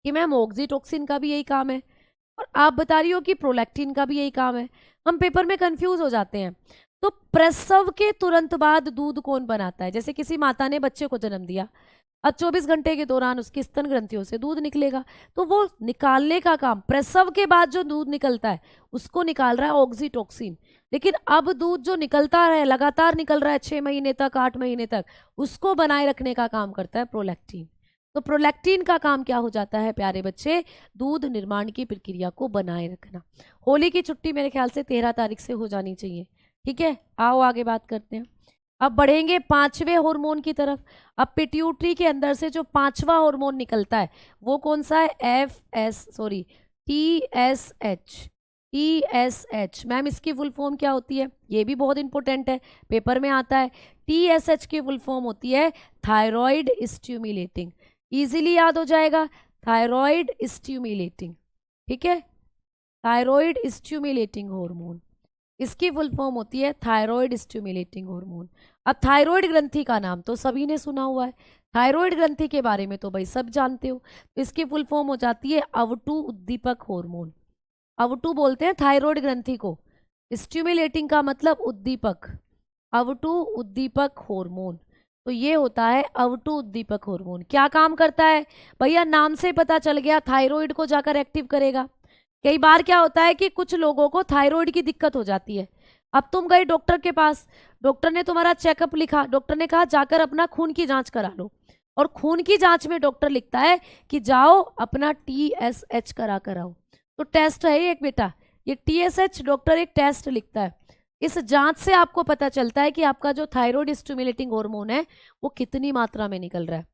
S1: कि मैम ऑक्सीटोक्सिन का भी यही काम है और आप बता रही हो कि प्रोलैक्टिन का भी यही काम है, हम पेपर में कंफ्यूज हो जाते हैं। तो प्रसव के तुरंत बाद दूध कौन बनाता है? जैसे किसी माता ने बच्चे को जन्म दिया, अब 24 घंटे के दौरान उसकी स्तन ग्रंथियों से दूध निकलेगा, तो वो निकालने का काम, प्रसव के बाद जो दूध निकलता है उसको निकाल रहा है ऑक्सीटोक्सिन। लेकिन अब दूध जो निकलता है, लगातार निकल रहा है 6 महीने तक, 8 महीने तक, उसको बनाए रखने का काम करता है प्रोलैक्टिन। तो प्रोलैक्टिन का काम क्या हो जाता है प्यारे बच्चे, दूध निर्माण की प्रक्रिया को बनाए रखना। होली की छुट्टी मेरे ख्याल से 13 तारीख से हो जानी चाहिए। ठीक है, आओ आगे बात करते हैं। अब बढ़ेंगे 5वें हार्मोन की तरफ। अब पिट्यूटरी के अंदर से जो 5वां हार्मोन निकलता है वो कौन सा है, TSH। TSH मैम इसकी फुल फॉर्म क्या होती है, ये भी बहुत इंपॉर्टेंट है, पेपर में आता है। TSH की फुल फॉर्म होती है थायराइड स्टिमुलेटिंग। इजीली याद हो जाएगा, थायराइड स्टिमुलेटिंग। ठीक है, थायराइड स्टिमुलेटिंग हार्मोन, इसकी फुल फॉर्म होती है थायराइड स्टिमुलेटिंग हार्मोन। अब थायराइड ग्रंथि का नाम तो सभी ने सुना हुआ है, थायराइड ग्रंथि के बारे में तो भाई सब जानते हो। तो इसकी फुल फॉर्म हो जाती है अवटु उद्दीपक हार्मोन। अवटु बोलते हैं थायराइड ग्रंथि को, स्टिमुलेटिंग का मतलब उद्दीपक, अवटु उद्दीपक हार्मोन। तो ये होता है अवटु उद्दीपक हार्मोन। क्या काम करता है भैया, नाम से पता चल गया, थायराइड को जाकर एक्टिव करेगा। कई बार क्या होता है कि कुछ लोगों को थायराइड की दिक्कत हो जाती है। अब तुम गए डॉक्टर के पास, डॉक्टर ने तुम्हारा चेकअप लिखा, डॉक्टर ने कहा जाकर अपना खून की जांच करा लो, और खून की जांच में डॉक्टर लिखता है कि जाओ अपना TSH करा कराओ। तो टेस्ट है एक बेटा, ये TSH डॉक्टर एक टेस्ट लिखता है। इस जांच से आपको पता चलता है कि आपका जो थायराइड स्टिमुलेटिंग हार्मोन है वो कितनी मात्रा में निकल रहा है।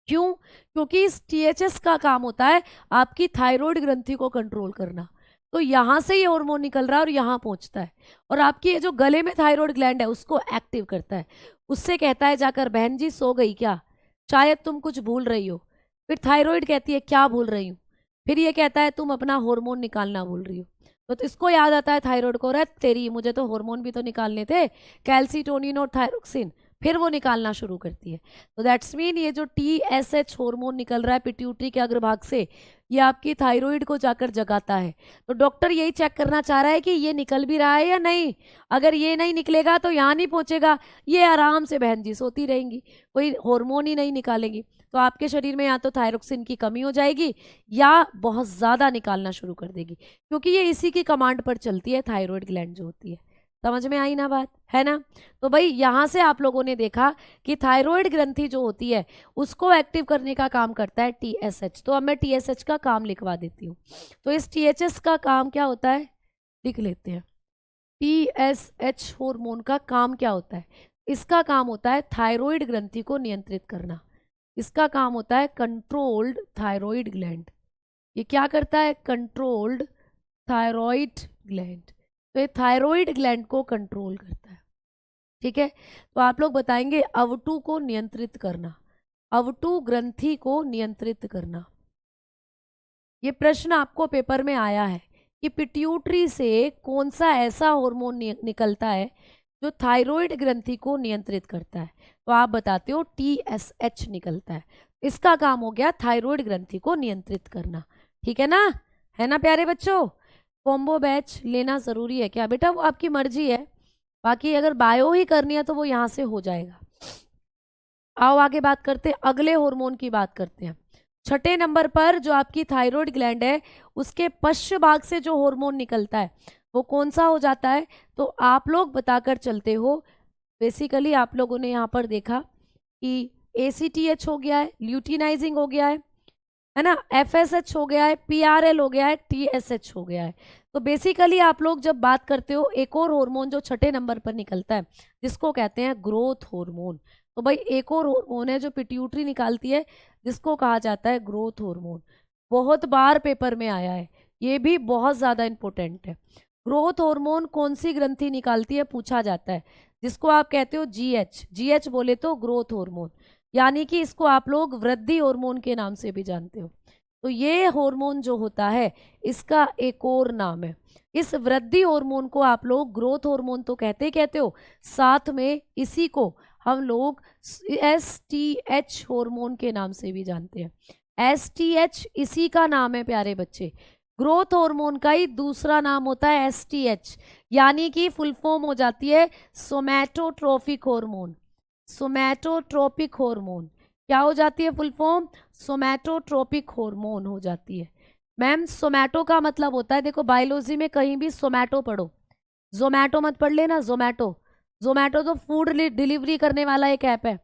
S1: क्यों? क्योंकि इस THS का काम होता है आपकी थायराइड ग्रंथि को कंट्रोल करना। तो यहाँ से ये हार्मोन निकल रहा है और यहाँ पहुँचता है, और आपकी ये जो गले में थायराइड ग्लैंड है उसको एक्टिव करता है। उससे कहता है जाकर, बहन जी सो गई क्या, शायद तुम कुछ भूल रही हो। फिर थायराइड कहती है क्या भूल रही हूँ, फिर ये कहता है तुम अपना हार्मोन निकालना भूल रही हो। तो इसको याद आता है थायराइड को, रे तेरी मुझे तो हार्मोन भी तो निकालने थे, कैल्सीटोनिन और थायरोक्सिन, फिर वो निकालना शुरू करती है। तो दैट्स मीन ये जो TSH हार्मोन निकल रहा है पिट्यूटरी के अग्रभाग से, ये आपकी थायराइड को जाकर जगाता है। तो डॉक्टर यही चेक करना चाह रहा है कि ये निकल भी रहा है या नहीं। अगर ये नहीं निकलेगा तो यहाँ नहीं पहुँचेगा, ये आराम से बहन जी सोती रहेंगी, कोई हार्मोन ही नहीं निकालेंगी, तो आपके शरीर में या तो थायरोक्सिन की कमी हो जाएगी या बहुत ज़्यादा निकालना शुरू कर देगी, क्योंकि ये इसी की कमांड पर चलती है, थायराइड ग्लैंड जो होती है। समझ में आई ना बात, है ना। तो भाई यहाँ से आप लोगों ने देखा कि थायराइड ग्रंथि जो होती है उसको एक्टिव करने का काम करता है TSH। तो अब मैं TSH का काम लिखवा देती हूँ। तो इस THS का काम क्या होता है लिख लेते हैं। TSH हार्मोन का काम क्या होता है, इसका काम होता है थायराइड ग्रंथि को नियंत्रित करना। इसका काम होता है कंट्रोल्ड थायराइड ग्लैंड। ये क्या करता है, कंट्रोल्ड थायराइड ग्लैंड। तो ये थायराइड ग्लैंड को कंट्रोल करता है। ठीक है, तो आप लोग बताएंगे अवटु को नियंत्रित करना, अवटु ग्रंथि को नियंत्रित करना। ये प्रश्न आपको पेपर में आया है कि पिट्यूटरी से कौन सा ऐसा हार्मोन निकलता है जो थायराइड ग्रंथि को नियंत्रित करता है। तो आप बताते हो TSH निकलता है। इसका काम हो गया थायराइड ग्रंथि को नियंत्रित करना। ठीक है ना, है ना प्यारे बच्चों। कॉम्बो बैच लेना ज़रूरी है क्या बेटा, वो आपकी मर्जी है, बाकी अगर बायो ही करनी है तो वो यहाँ से हो जाएगा। आओ आगे बात करते हैं, अगले हार्मोन की बात करते हैं। छठे नंबर पर जो आपकी थायराइड ग्लैंड है उसके पश्च भाग से जो हार्मोन निकलता है वो कौन सा हो जाता है, तो आप लोग बताकर चलते हो। बेसिकली आप लोगों ने यहाँ पर देखा कि ACTH हो गया है, ल्यूटिनाइजिंग हो गया है ना, FSH हो गया है, PRL हो गया है, TSH हो गया है। तो बेसिकली आप लोग जब बात करते हो एक और हार्मोन जो छठे नंबर पर निकलता है जिसको कहते हैं ग्रोथ हार्मोन, तो भाई एक और हार्मोन है जो पिट्यूटरी निकालती है, जिसको कहा जाता है ग्रोथ हार्मोन। बहुत बार पेपर में आया है, ये भी बहुत ज़्यादा इंपॉर्टेंट है। ग्रोथ हार्मोन कौन सी ग्रंथि निकालती है पूछा जाता है, जिसको आप कहते हो जीएच। जीएच बोले तो ग्रोथ हार्मोन, यानी कि इसको आप लोग वृद्धि हार्मोन के नाम से भी जानते हो। तो ये हार्मोन जो होता है इसका एक और नाम है। इस वृद्धि हार्मोन को आप लोग ग्रोथ हार्मोन तो कहते हो, साथ में इसी को हम लोग एसटीएच हार्मोन के नाम से भी जानते हैं। एसटीएच इसी का नाम है प्यारे बच्चे। ग्रोथ हार्मोन का ही दूसरा नाम होता है एसटीएच, यानी कि फुल फॉर्म हो जाती है सोमैटोट्रोपिक हार्मोन। सोमैटोट्रोपिक हार्मोन क्या हो जाती है फुल फॉर्म? सोमैटोट्रोपिक हार्मोन हो जाती है। मैम सोमैटो का मतलब होता है, देखो बायोलॉजी में कहीं भी सोमैटो पढ़ो, जोमैटो मत पढ़ लेना। जोमैटो जोमैटो तो फूड डिलीवरी करने वाला एक ऐप है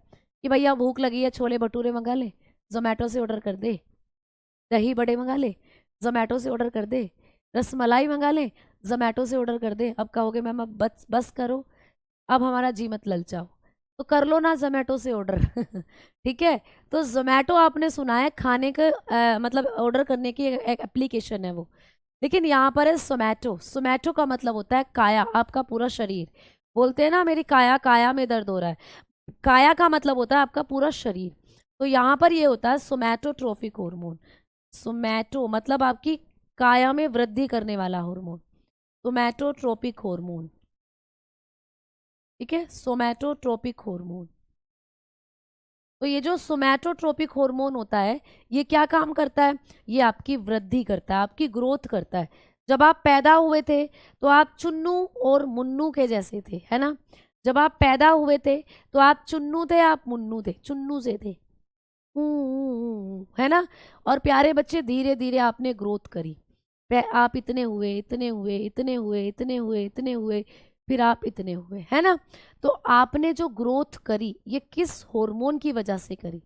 S1: कि भैया भूख लगी है, छोले भटूरे मंगा ले, जोमैटो से ऑर्डर कर दे। दही बड़े मंगा ले, जोमैटो से ऑर्डर कर दे। रसमलाई मंगा ले, जोमैटो से ऑर्डर कर दे। अब कहोगे मैम अब बस बस करो, अब हमारा जी मत ललचाओ, तो कर लो ना जोमैटो से ऑर्डर। ठीक है, तो जोमैटो आपने सुना है खाने का मतलब ऑर्डर करने की एक एप्लीकेशन है वो, लेकिन यहाँ पर है सोमैटो। सोमैटो का मतलब होता है काया, आपका पूरा शरीर। बोलते हैं ना मेरी काया काया में दर्द हो रहा है, काया का मतलब होता है आपका पूरा शरीर। तो यहाँ पर ये होता है सोमैटोट्रोपिक हार्मोन। सोमैटो मतलब आपकी काया में वृद्धि करने वाला हार्मोन, सोमैटोट्रोपिक हार्मोन। ठीक है, सोमैटोट्रोपिक हार्मोन। तो ये जो सोमैटोट्रोपिक हार्मोन होता है ये क्या काम करता है? ये आपकी वृद्धि करता है, आपकी ग्रोथ करता है। जब आप पैदा हुए थे तो आप चुन्नू और मुन्नू के जैसे थे, है ना? जब आप पैदा हुए थे तो आप चुन्नू थे, आप मुन्नू थे, चुन्नू से थे, है ना? और प्यारे बच्चे धीरे धीरे आपने ग्रोथ करी, आप इतने हुए, इतने हुए, इतने हुए, इतने हुए, इतने हुए, फिर आप इतने हुए, है ना? तो आपने जो ग्रोथ करी ये किस हार्मोन की वजह से करी?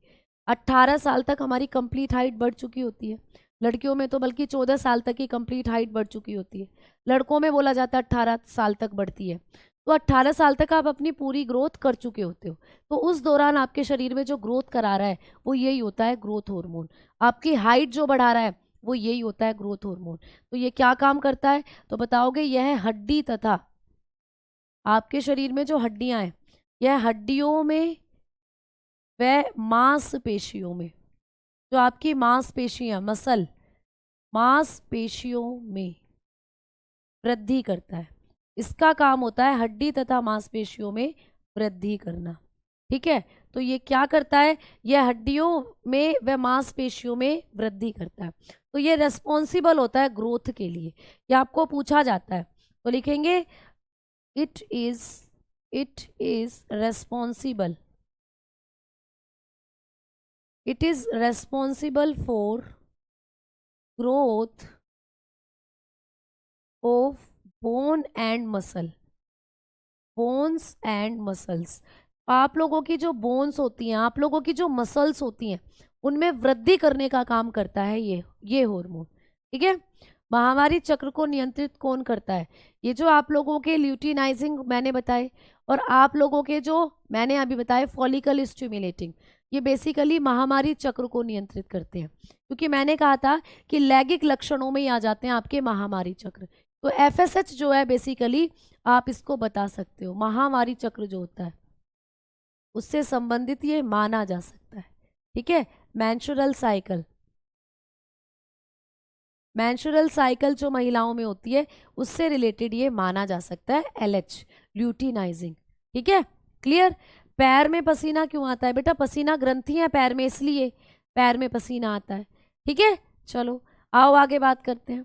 S1: 18 साल तक हमारी कंप्लीट हाइट बढ़ चुकी होती है, लड़कियों में तो बल्कि 14 साल तक की कंप्लीट हाइट बढ़ चुकी होती है, लड़कों में बोला जाता है 18 साल तक बढ़ती है। तो 18 साल तक आप अपनी पूरी ग्रोथ कर चुके होते हो, तो उस दौरान आपके शरीर में जो ग्रोथ करा रहा है वो यही होता है ग्रोथ हार्मोन। आपकी हाइट जो बढ़ा रहा है वो यही होता है ग्रोथ हार्मोन। तो ये क्या काम करता है तो बताओगे? यह हड्डी तथा आपके शरीर में जो हड्डियां हैं, यह हड्डियों में व मांसपेशियों में, जो आपकी मांसपेशियां मसल मांसपेशियों में वृद्धि करता है। इसका काम होता है हड्डी तथा मांसपेशियों में वृद्धि करना। ठीक है, तो ये क्या करता है? यह हड्डियों में व मांसपेशियों में वृद्धि करता है। तो ये रेस्पॉन्सिबल होता है ग्रोथ के लिए, ये आपको पूछा जाता है। तो लिखेंगे it is responsible, it is responsible for growth of bone and muscle, bones and muscles। आप लोगों की जो बोन्स होती हैं, आप लोगों की जो मसल्स होती हैं, उनमें वृद्धि करने का काम करता है ये हार्मोन। ठीक है, महामारी चक्र को नियंत्रित कौन करता है? ये जो आप लोगों के ल्यूटिनाइजिंग मैंने बताए, और आप लोगों के जो मैंने अभी बताए फॉलिकल स्टिमुलेटिंग, ये बेसिकली महामारी चक्र को नियंत्रित करते हैं। क्योंकि मैंने कहा था कि लैंगिक लक्षणों में ही आ जाते हैं आपके महामारी चक्र। तो एफएसएच जो है बेसिकली आप इसको बता सकते हो, महामारी चक्र जो होता है उससे संबंधित ये माना जा सकता है। ठीक है, मेंस्ट्रुअल साइकिल, मेंस्ट्रुअल साइकिल जो महिलाओं में होती है उससे रिलेटेड ये माना जा सकता है एलएच, ल्यूटिनाइजिंग। ठीक है, क्लियर? पैर में पसीना क्यों आता है बेटा? पसीना ग्रंथि है पैर में, इसलिए पैर में पसीना आता है। ठीक है, चलो आओ आगे बात करते हैं।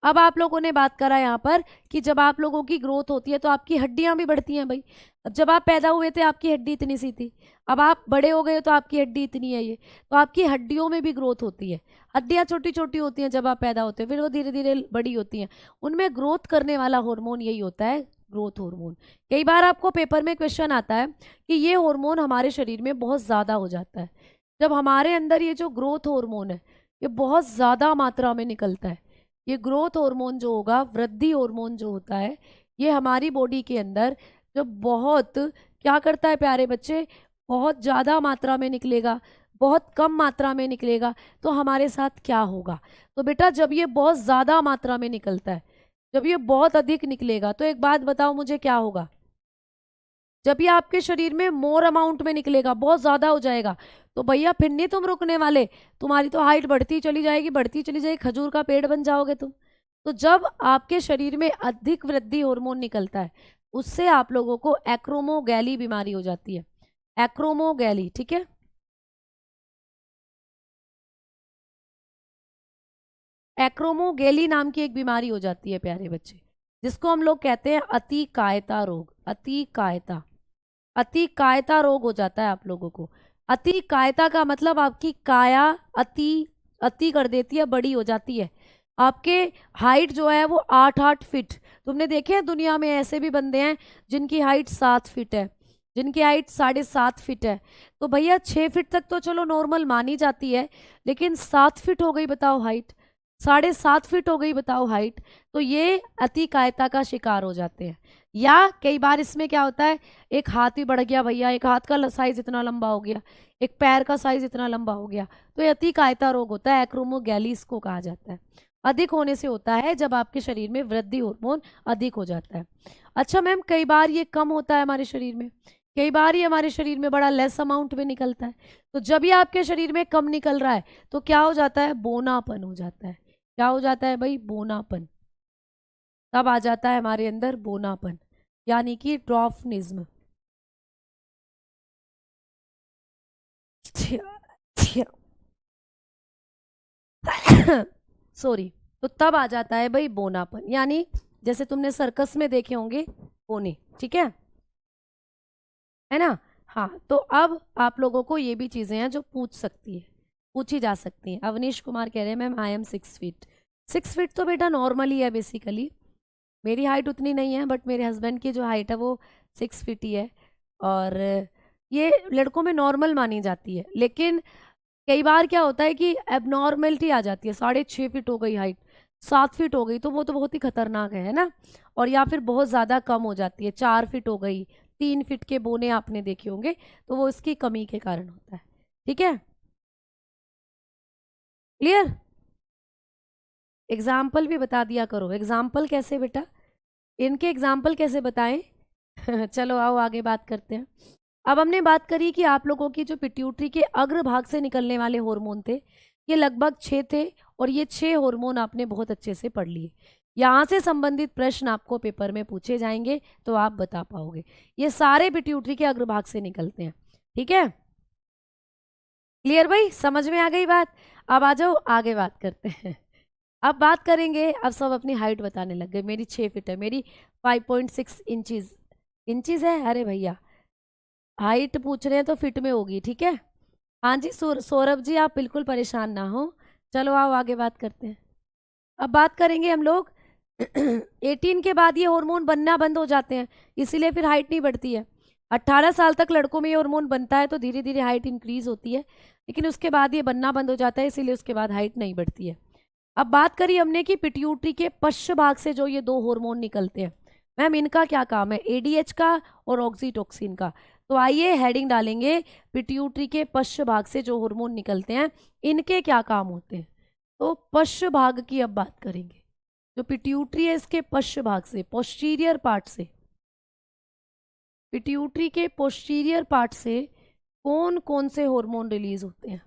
S1: अब आप लोगों ने बात करा यहाँ पर कि जब आप लोगों की ग्रोथ होती है तो आपकी हड्डियां भी बढ़ती हैं भाई। जब आप पैदा हुए थे आपकी हड्डी इतनी सी थी, अब आप बड़े हो गए तो आपकी हड्डी इतनी है, ये तो आपकी हड्डियों में भी ग्रोथ होती है। हड्डियां छोटी छोटी होती हैं जब आप पैदा होते हो, फिर वो धीरे धीरे बड़ी होती हैं। उनमें ग्रोथ करने वाला हार्मोन यही होता है ग्रोथ हार्मोन। कई बार आपको पेपर में क्वेश्चन आता है कि ये हार्मोन हमारे शरीर में बहुत ज़्यादा हो जाता है। जब हमारे अंदर ये जो ग्रोथ हार्मोन है ये बहुत ज़्यादा मात्रा में निकलता है, ये ग्रोथ हार्मोन जो होगा, वृद्धि हार्मोन जो होता है, ये हमारी बॉडी के अंदर जब बहुत क्या करता है प्यारे बच्चे, बहुत ज़्यादा मात्रा में निकलेगा, बहुत कम मात्रा में निकलेगा, तो हमारे साथ क्या होगा? तो बेटा जब ये बहुत ज़्यादा मात्रा में निकलता है, जब ये बहुत अधिक निकलेगा, तो एक बात बताओ मुझे क्या होगा? जब ये आपके शरीर में मोर अमाउंट में निकलेगा, बहुत ज़्यादा हो जाएगा, तो भैया फिर नहीं तुम रुकने वाले, तुम्हारी तो हाइट बढ़ती चली जाएगी, बढ़ती चली जाएगी, खजूर का पेड़ बन जाओगे तुम। तो जब आपके शरीर में अधिक वृद्धि हार्मोन निकलता है, उससे आप लोगों को एक्रोमोगैली बीमारी हो जाती है। एक्रोमोगैली, ठीक है। एक्रोमोगैली नाम की एक बीमारी हो जाती है प्यारे बच्चे, जिसको हम लोग कहते हैं अतिकायता रोग। अतिकायता, अतिकायता रोग हो जाता है आप लोगों को। अतिकायता का मतलब आपकी काया अति अति कर देती है, बड़ी हो जाती है। आपके हाइट जो है वो 8-8 फीट। तुमने देखे हैं दुनिया में ऐसे भी बंदे हैं जिनकी हाइट 7 फीट है, जिनकी हाइट 7.5 फीट है। तो भैया 6 फीट तक तो चलो नॉर्मल मानी जाती है, लेकिन 7 फीट हो गई बताओ हाइट, 7.5 फीट हो गई बताओ हाइट, तो ये अतिकायता का शिकार हो जाते हैं। या कई बार इसमें क्या होता है, एक हाथ भी बढ़ गया भैया, एक हाथ का साइज इतना लंबा हो गया, एक पैर का साइज इतना लंबा हो गया, तो ये अतिकायता रोग होता है, एक्रोमोगैलीस को कहा जाता है। अधिक होने से होता है जब आपके शरीर में वृद्धि हार्मोन अधिक हो जाता है। अच्छा मैम, कई बार ये कम होता है हमारे शरीर में, कई बार ये हमारे शरीर में बड़ा लेस अमाउंट में निकलता है। तो जब ये आपके शरीर में कम निकल रहा है, तो क्या हो जाता है? बोनापन हो जाता है। क्या हो जाता है भाई? बोनापन। तब आ जाता है हमारे अंदर बोनापन, यानी कि ड्रॉफनिज्म। सॉरी। तो तब आ जाता है भाई बोनापन, यानी जैसे तुमने सर्कस में देखे होंगे बोने, ठीक है ना? हाँ, तो अब आप लोगों को ये भी चीजें हैं जो पूछी जा सकती हैं। अवनीश कुमार कह रहे हैं ma'am I am 6 feet. 6 feet तो बेटा नॉर्मल ही है बेसिकली। मेरी हाइट उतनी नहीं है, बट मेरे हस्बैंड की जो हाइट है वो 6 फीट ही है, और ये लड़कों में नॉर्मल मानी जाती है। लेकिन कई बार क्या होता है कि एबनॉर्मलिटी आ जाती है, 6.5 फीट हो गई हाइट, 7 फीट हो गई, तो वो तो बहुत ही खतरनाक है ना। और या फिर बहुत ज़्यादा कम हो जाती है, 4 फीट हो गई, 3 फीट के बोने आपने देखे होंगे, तो वो इसकी कमी के कारण होता है। ठीक है, क्लियर? एग्जाम्पल भी बता दिया करो। एग्जाम्पल कैसे बेटा? इनके एग्जाम्पल कैसे बताएं? चलो आओ आगे बात करते हैं। अब हमने बात करी कि आप लोगों की जो पिट्यूटरी के अग्रभाग से निकलने वाले हार्मोन थे, ये लगभग 6 थे, और ये 6 हार्मोन आपने बहुत अच्छे से पढ़ लिए। यहाँ से संबंधित प्रश्न आपको पेपर में पूछे जाएंगे, तो आप बता पाओगे। ये सारे पिट्यूटरी के अग्रभाग से निकलते हैं, ठीक है? क्लियर भाई, समझ में आ गई बात? अब आ जाओ आगे बात करते हैं। अब बात करेंगे, अब सब अपनी हाइट बताने लग गए। मेरी 6 फीट है, मेरी 5.6 इंचीज। इंचीज है? अरे भैया हाइट पूछ रहे हैं तो फिट में होगी, ठीक है। हाँ जी सौरभ जी, आप बिल्कुल परेशान ना हो। चलो आओ आगे बात करते हैं। अब बात करेंगे हम लोग 18 के बाद ये हार्मोन बनना बंद हो जाते हैं, इसीलिए फिर हाइट नहीं बढ़ती है। 18 साल तक लड़कों में ये हार्मोन बनता है, तो धीरे धीरे हाइट इंक्रीज होती है, लेकिन उसके बाद ये बनना बंद हो जाता है, इसीलिए उसके बाद हाइट नहीं बढ़ती है। अब बात करी हमने कि पिट्यूटरी के पश्च भाग से जो ये दो हार्मोन निकलते हैं, मैम इनका क्या काम है? एडीएच का और ऑक्सीटोक्सिन का। तो आइए हेडिंग डालेंगे, पिट्यूटरी के पश्च भाग से जो हार्मोन निकलते हैं इनके क्या काम होते हैं। तो पश्च भाग की अब बात करेंगे। जो पिट्यूटरी है इसके पश्च भाग से, पोस्टीरियर पार्ट से, पिट्यूटरी के पोस्टीरियर पार्ट से कौन कौन से हार्मोन रिलीज होते हैं?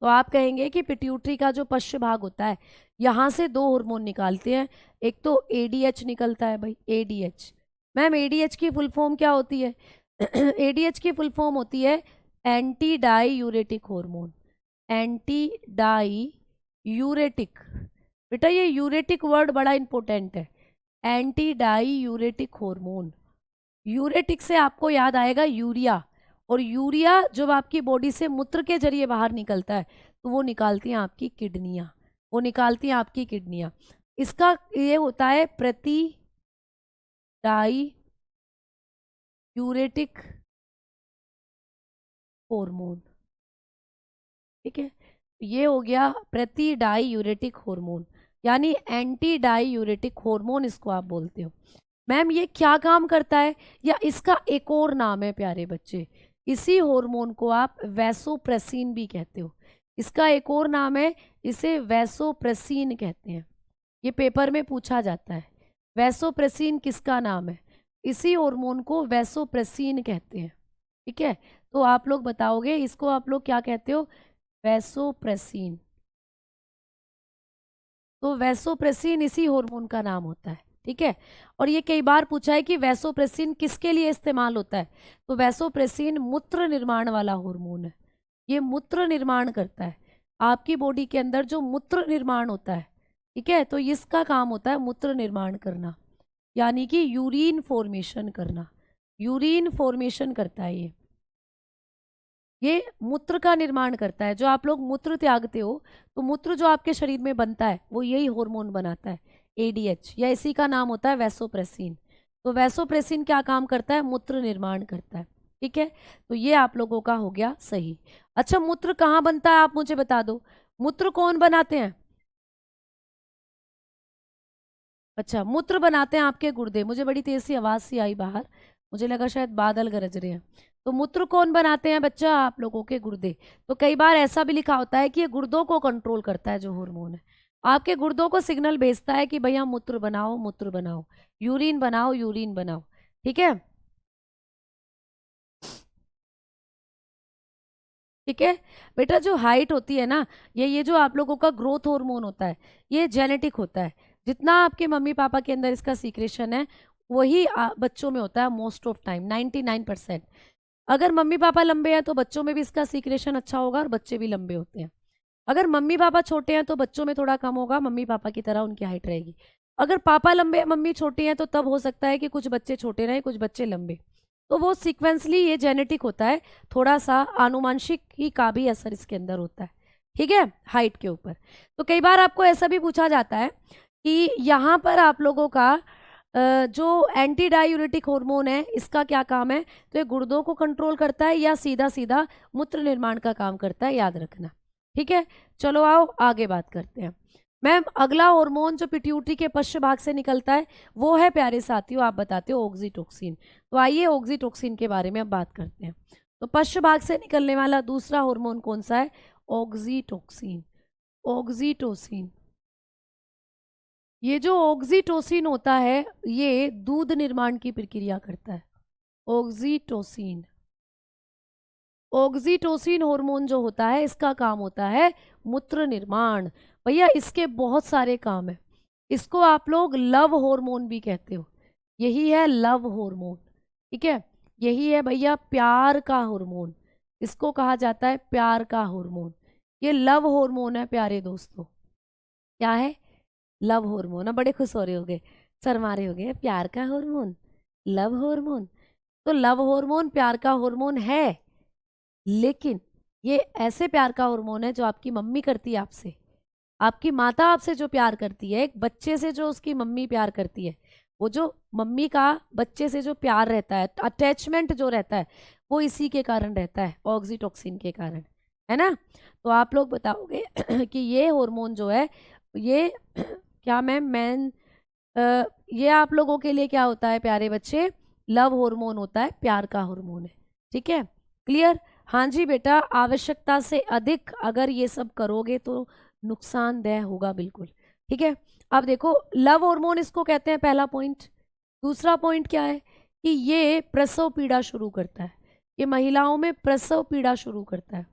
S1: तो आप कहेंगे कि पिट्यूटरी का जो पश्च भाग होता है, यहाँ से दो हार्मोन निकालते हैं। एक तो एडीएच निकलता है भाई, एडीएच। मैम एडीएच की फुल फॉर्म क्या होती है? एडीएच की फुल फॉर्म होती है antidiuretic hormone. Antidiuretic, बेटा ये यूरेटिक वर्ड बड़ा इंपॉर्टेंट है। Antidiuretic hormone. Uretic से आपको याद आएगा यूरिया, और यूरिया जब आपकी बॉडी से मूत्र के जरिए बाहर निकलता है, तो वो निकालती हैं आपकी किडनियाँ, वो निकालती हैं आपकी किडनियाँ। इसका ये होता है प्रति डाई यूरेटिक हार्मोन, ठीक है। ये हो गया प्रति डाई यूरेटिक हार्मोन, यानी एंटी डाई यूरेटिक हार्मोन इसको आप बोलते हो। मैम ये क्या काम करता है, या इसका एक और नाम है प्यारे बच्चे, इसी हार्मोन को आप वैसोप्रेसिन भी कहते हो। इसका एक और नाम है, इसे वैसोप्रेसिन कहते हैं। ये पेपर में पूछा जाता है, वैसोप्रेसिन किसका नाम है, इसी हार्मोन को वैसोप्रेसिन कहते हैं। ठीक है, तो आप लोग बताओगे इसको आप लोग क्या कहते हो, वैसोप्रेसिन। तो वैसोप्रेसिन इसी हार्मोन का नाम होता है। ठीक है, और ये कई बार पूछा है कि वैसोप्रेसिन किसके लिए इस्तेमाल होता है, तो वैसोप्रेसिन मूत्र निर्माण वाला हार्मोन है। ये मूत्र निर्माण करता है, आपकी बॉडी के अंदर जो मूत्र निर्माण होता है, ठीक है, तो इसका काम होता है मूत्र निर्माण करना, यानी कि यूरिन फॉर्मेशन करना। यूरिन फॉर्मेशन करता है ये मूत्र का निर्माण करता है। जो आप लोग मूत्र त्यागते हो, तो मूत्र जो आपके शरीर में बनता है वो यही हार्मोन बनाता है, एडीएच, या इसी का नाम होता है वैसोप्रेसिन। तो वैसोप्रेसिन क्या काम करता है, मूत्र निर्माण करता है। ठीक है, तो ये आप लोगों का हो गया सही। अच्छा, मूत्र कहाँ बनता है आप मुझे बता दो, मूत्र कौन बनाते हैं। अच्छा, मूत्र बनाते हैं आपके गुर्दे। मुझे बड़ी तेज सी आवाज सी आई बाहर, मुझे लगा शायद बादल गरज रहे हैं। तो मूत्र कौन बनाते हैं बच्चा, आप लोगों के गुर्दे। तो कई बार ऐसा भी लिखा होता है कि ये गुर्दों को कंट्रोल करता है, जो हार्मोन है आपके गुर्दों को सिग्नल भेजता है कि भैया मूत्र बनाओ, मूत्र बनाओ, यूरिन बनाओ, यूरिन बनाओ। ठीक है, ठीक है बेटा, जो हाइट होती है ना, ये जो आप लोगों का ग्रोथ हार्मोन होता है, ये जेनेटिक होता है। जितना आपके मम्मी पापा के अंदर इसका सीक्रेशन है, वही बच्चों में होता है मोस्ट ऑफ टाइम, 99%। अगर मम्मी पापा लंबे हैं तो बच्चों में भी इसका सीक्रेशन अच्छा होगा और बच्चे भी लंबे होते हैं। अगर मम्मी पापा छोटे हैं तो बच्चों में थोड़ा कम होगा, मम्मी पापा की तरह उनकी हाइट रहेगी। अगर पापा लंबे हैं मम्मी छोटी हैं, तो तब हो सकता है कि कुछ बच्चे छोटे रहे, कुछ बच्चे लंबे। तो वो सीक्वेंसली ये जेनेटिक होता है, थोड़ा सा आनुवंशिक ही का भी असर इसके अंदर होता है। ठीक है, हाइट के ऊपर। तो कई बार आपको ऐसा भी पूछा जाता है कि यहाँ पर आप लोगों का जो एंटी डायूरेटिक हार्मोन है, इसका क्या काम है, तो ये गुर्दों को कंट्रोल करता है या सीधा सीधा मूत्र निर्माण का काम करता है, याद रखना। ठीक है, चलो आओ आगे बात करते हैं। मैम अगला हार्मोन जो पिट्यूटरी के पश्च भाग से निकलता है, वो है प्यारे साथियों, आप बताते हो ऑक्सीटोक्सिन। तो आइए ऑक्सीटोक्सिन के बारे में अब बात करते हैं। तो पश्च भाग से निकलने वाला दूसरा हार्मोन कौन सा है, ऑक्सीटोक्सिन। ऑक्सीटोसिन, ये जो ऑक्सीटोसिन होता है, ये दूध निर्माण की प्रक्रिया करता है। ऑक्सीटोसिन, ऑक्सीटोसिन हार्मोन जो होता है, इसका काम होता है मूत्र निर्माण। भैया इसके बहुत सारे काम है। इसको आप लोग लव हार्मोन भी कहते हो, यही है लव हार्मोन। ठीक है, यही है भैया प्यार का हार्मोन, इसको कहा जाता है प्यार का हार्मोन। ये लव हार्मोन है प्यारे दोस्तों। क्या है, लव हार्मोन। अब बड़े खुश हो रहे होगे, शर्मा रहे होगे, प्यार का हार्मोन, लव हार्मोन। तो लव हार्मोन प्यार का हार्मोन है, लेकिन ये ऐसे प्यार का हार्मोन है जो आपकी मम्मी करती है आपसे। आपकी माता आपसे जो प्यार करती है, एक बच्चे से जो उसकी मम्मी प्यार करती है, वो जो मम्मी का बच्चे से जो प्यार रहता है, अटैचमेंट जो रहता है, वो इसी के कारण रहता है, ऑक्सीटोक्सिन के कारण, है ना। तो आप लोग बताओगे कि ये हार्मोन जो है, ये क्या मैन ये आप लोगों के लिए क्या होता है प्यारे बच्चे, लव हार्मोन होता है, प्यार का हार्मोन है। ठीक है, क्लियर। हाँ जी बेटा, आवश्यकता से अधिक अगर ये सब करोगे तो नुकसानदेह होगा, बिल्कुल। ठीक है, अब देखो लव हार्मोन इसको कहते हैं, पहला पॉइंट। दूसरा पॉइंट क्या है कि ये प्रसव पीड़ा शुरू करता है, ये महिलाओं में प्रसव पीड़ा शुरू करता है।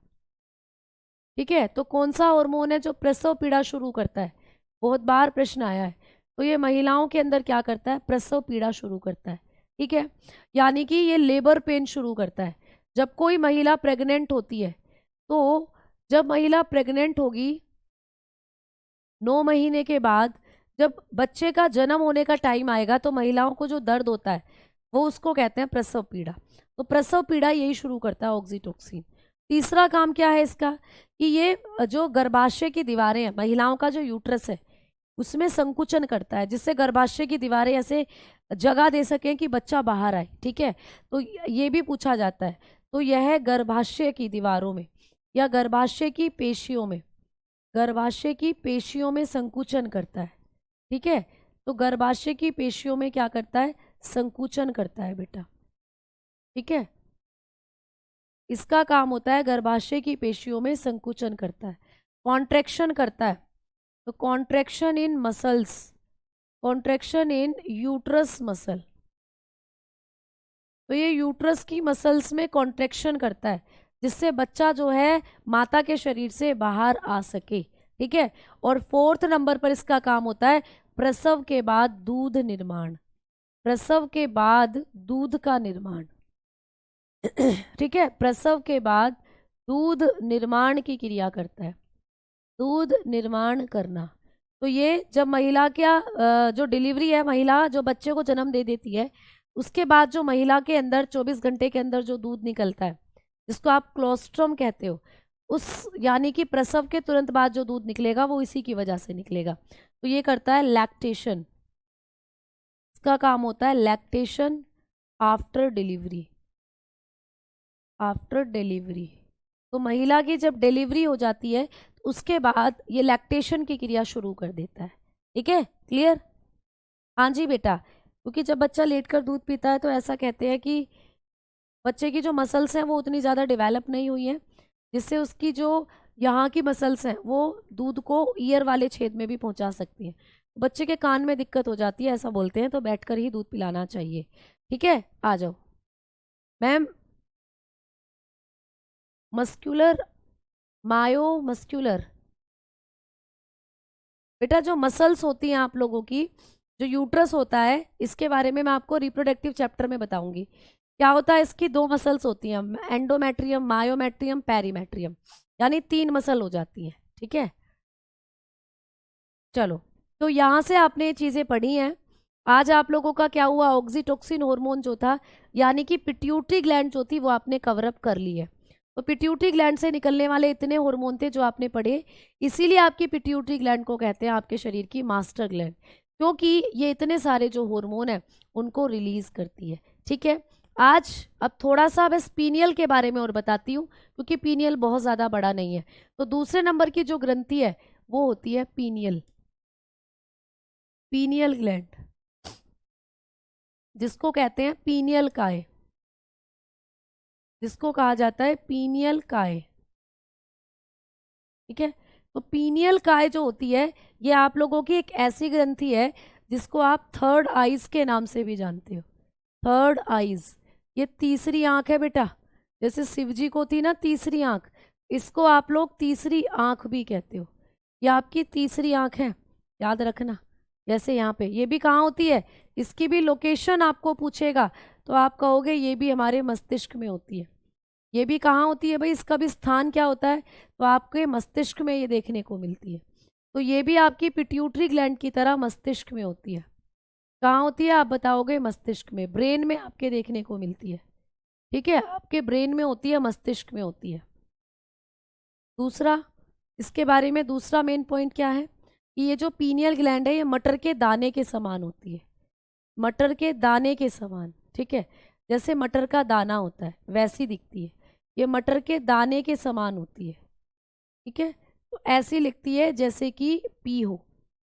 S1: ठीक है, तो कौन सा हार्मोन है जो प्रसव पीड़ा शुरू करता है, बहुत बार प्रश्न आया है। तो ये महिलाओं के अंदर क्या करता है, प्रसव पीड़ा शुरू करता है। ठीक है, यानी कि ये लेबर पेन शुरू करता है। जब कोई महिला प्रेग्नेंट होती है, तो जब महिला प्रेग्नेंट होगी 9 महीने के बाद, जब बच्चे का जन्म होने का टाइम आएगा, तो महिलाओं को जो दर्द होता है, वो उसको कहते हैं प्रसव पीड़ा। तो प्रसव पीड़ा यही शुरू करता है ऑक्सीटोक्सिन। तीसरा काम क्या है इसका कि ये जो गर्भाशय की दीवारें हैं, महिलाओं का जो यूट्रस है, उसमें संकुचन करता है, जिससे गर्भाशय की दीवारें ऐसे जगह दे सकें कि बच्चा बाहर आए। ठीक है, तो ये भी पूछा जाता है। तो यह गर्भाशय की दीवारों में या गर्भाशय की पेशियों में, गर्भाशय की पेशियों में संकुचन करता है। ठीक है, तो गर्भाशय की पेशियों में क्या करता है, संकुचन करता है बेटा, ठीक है। इसका काम होता है गर्भाशय की पेशियों में संकुचन करता है, कॉन्ट्रैक्शन करता है। तो कॉन्ट्रैक्शन इन मसल्स, कॉन्ट्रैक्शन इन यूट्रस मसल, तो ये यूट्रस की मसल्स में कॉन्ट्रैक्शन करता है जिससे बच्चा जो है माता के शरीर से बाहर आ सके, ठीक है। और 4th नंबर पर इसका काम होता है प्रसव के बाद दूध निर्माण, प्रसव के बाद दूध का निर्माण, ठीक है। प्रसव के बाद दूध निर्माण की क्रिया करता है, दूध निर्माण करना। तो ये जब महिला क्या जो डिलीवरी है, महिला जो बच्चे को जन्म दे देती है, उसके बाद जो महिला के अंदर 24 घंटे के अंदर जो दूध निकलता है जिसको आप क्लोस्ट्रम कहते हो, उस यानी कि प्रसव के तुरंत बाद जो दूध निकलेगा वो इसी की वजह से निकलेगा। तो ये करता है लैक्टेशन, इसका काम होता है lactation after delivery, after delivery. तो महिला की जब डिलीवरी हो जाती है तो उसके बाद ये लैक्टेशन की क्रिया शुरू कर देता है, ठीक है, क्लियर। हाँ जी बेटा, क्योंकि जब बच्चा लेटकर दूध पीता है तो ऐसा कहते हैं कि बच्चे की जो मसल्स हैं वो उतनी ज़्यादा डेवलप नहीं हुई हैं, जिससे उसकी जो यहाँ की मसल्स हैं वो दूध को ईयर वाले छेद में भी पहुँचा सकती हैं। बच्चे के कान में दिक्कत हो जाती है ऐसा बोलते हैं, तो बैठकर ही दूध पिलाना चाहिए, ठीक है। आ जाओ मैम, मस्क्यूलर, मायो मस्क्यूलर, बेटा जो मसल्स होती हैं आप लोगों की, जो यूट्रस होता है, इसके बारे में मैं आपको रिप्रोडक्टिव चैप्टर में बताऊंगी। क्या होता है, इसकी 2 मसल्स होती हैं, एंडोमेट्रियम, मायोमेट्रियम, पेरीमेट्रियम, यानी 3 मसल हो जाती हैं, ठीक है। चलो, तो यहाँ से आपने ये चीज़ें पढ़ी हैं। आज आप लोगों का क्या हुआ, ऑक्सीटोसिन हार्मोन जो था यानी कि पिट्यूटरी ग्लैंड जो थी वो आपने कवरअप कर ली है। तो पिट्यूटरी ग्लैंड से निकलने वाले इतने हार्मोन थे जो आपने पढ़े, इसीलिए आपकी पिट्यूटरी ग्लैंड को कहते हैं आपके शरीर की मास्टर ग्लैंड, क्योंकि ये इतने सारे जो हार्मोन है उनको रिलीज करती है, ठीक है। आज अब थोड़ा सा बस पीनियल के बारे में और बताती हूँ, क्योंकि पीनियल बहुत ज़्यादा बड़ा नहीं है। तो दूसरे नंबर की जो ग्रंथि है वो होती है पीनियल, पीनियल ग्लैंड, जिसको कहते हैं पीनियल काय, जिसको कहा जाता है पीनियल काय, ठीक है। तो पीनियल काय जो होती है ये आप लोगों की एक ऐसी ग्रंथि है जिसको आप थर्ड आईज के नाम से भी जानते हो। थर्ड आईज, ये तीसरी आंख है बेटा, जैसे शिव जी को थी ना तीसरी आंख, इसको आप लोग तीसरी आंख भी कहते हो। ये आपकी तीसरी आंख है, याद रखना। जैसे यहाँ पे ये भी कहाँ होती है, इसकी भी लोकेशन आपको पूछेगा तो आप कहोगे ये भी हमारे मस्तिष्क में होती है। ये भी कहाँ होती है भाई, इसका भी स्थान क्या होता है, तो आपके मस्तिष्क में ये देखने को मिलती है। तो ये भी आपकी पिट्यूटरी ग्लैंड की तरह मस्तिष्क में होती है। कहाँ होती है आप बताओगे, मस्तिष्क में, ब्रेन में आपके देखने को मिलती है, ठीक है, आपके ब्रेन में होती है, मस्तिष्क में होती है। दूसरा, इसके बारे में दूसरा मेन पॉइंट क्या है कि ये जो पीनियल ग्लैंड है ये मटर के दाने के समान होती है, मटर के दाने के समान, ठीक है। जैसे मटर का दाना होता है वैसी दिखती है, ये मटर के दाने के समान होती है, ठीक है। तो ऐसी लिखती है जैसे कि पी हो,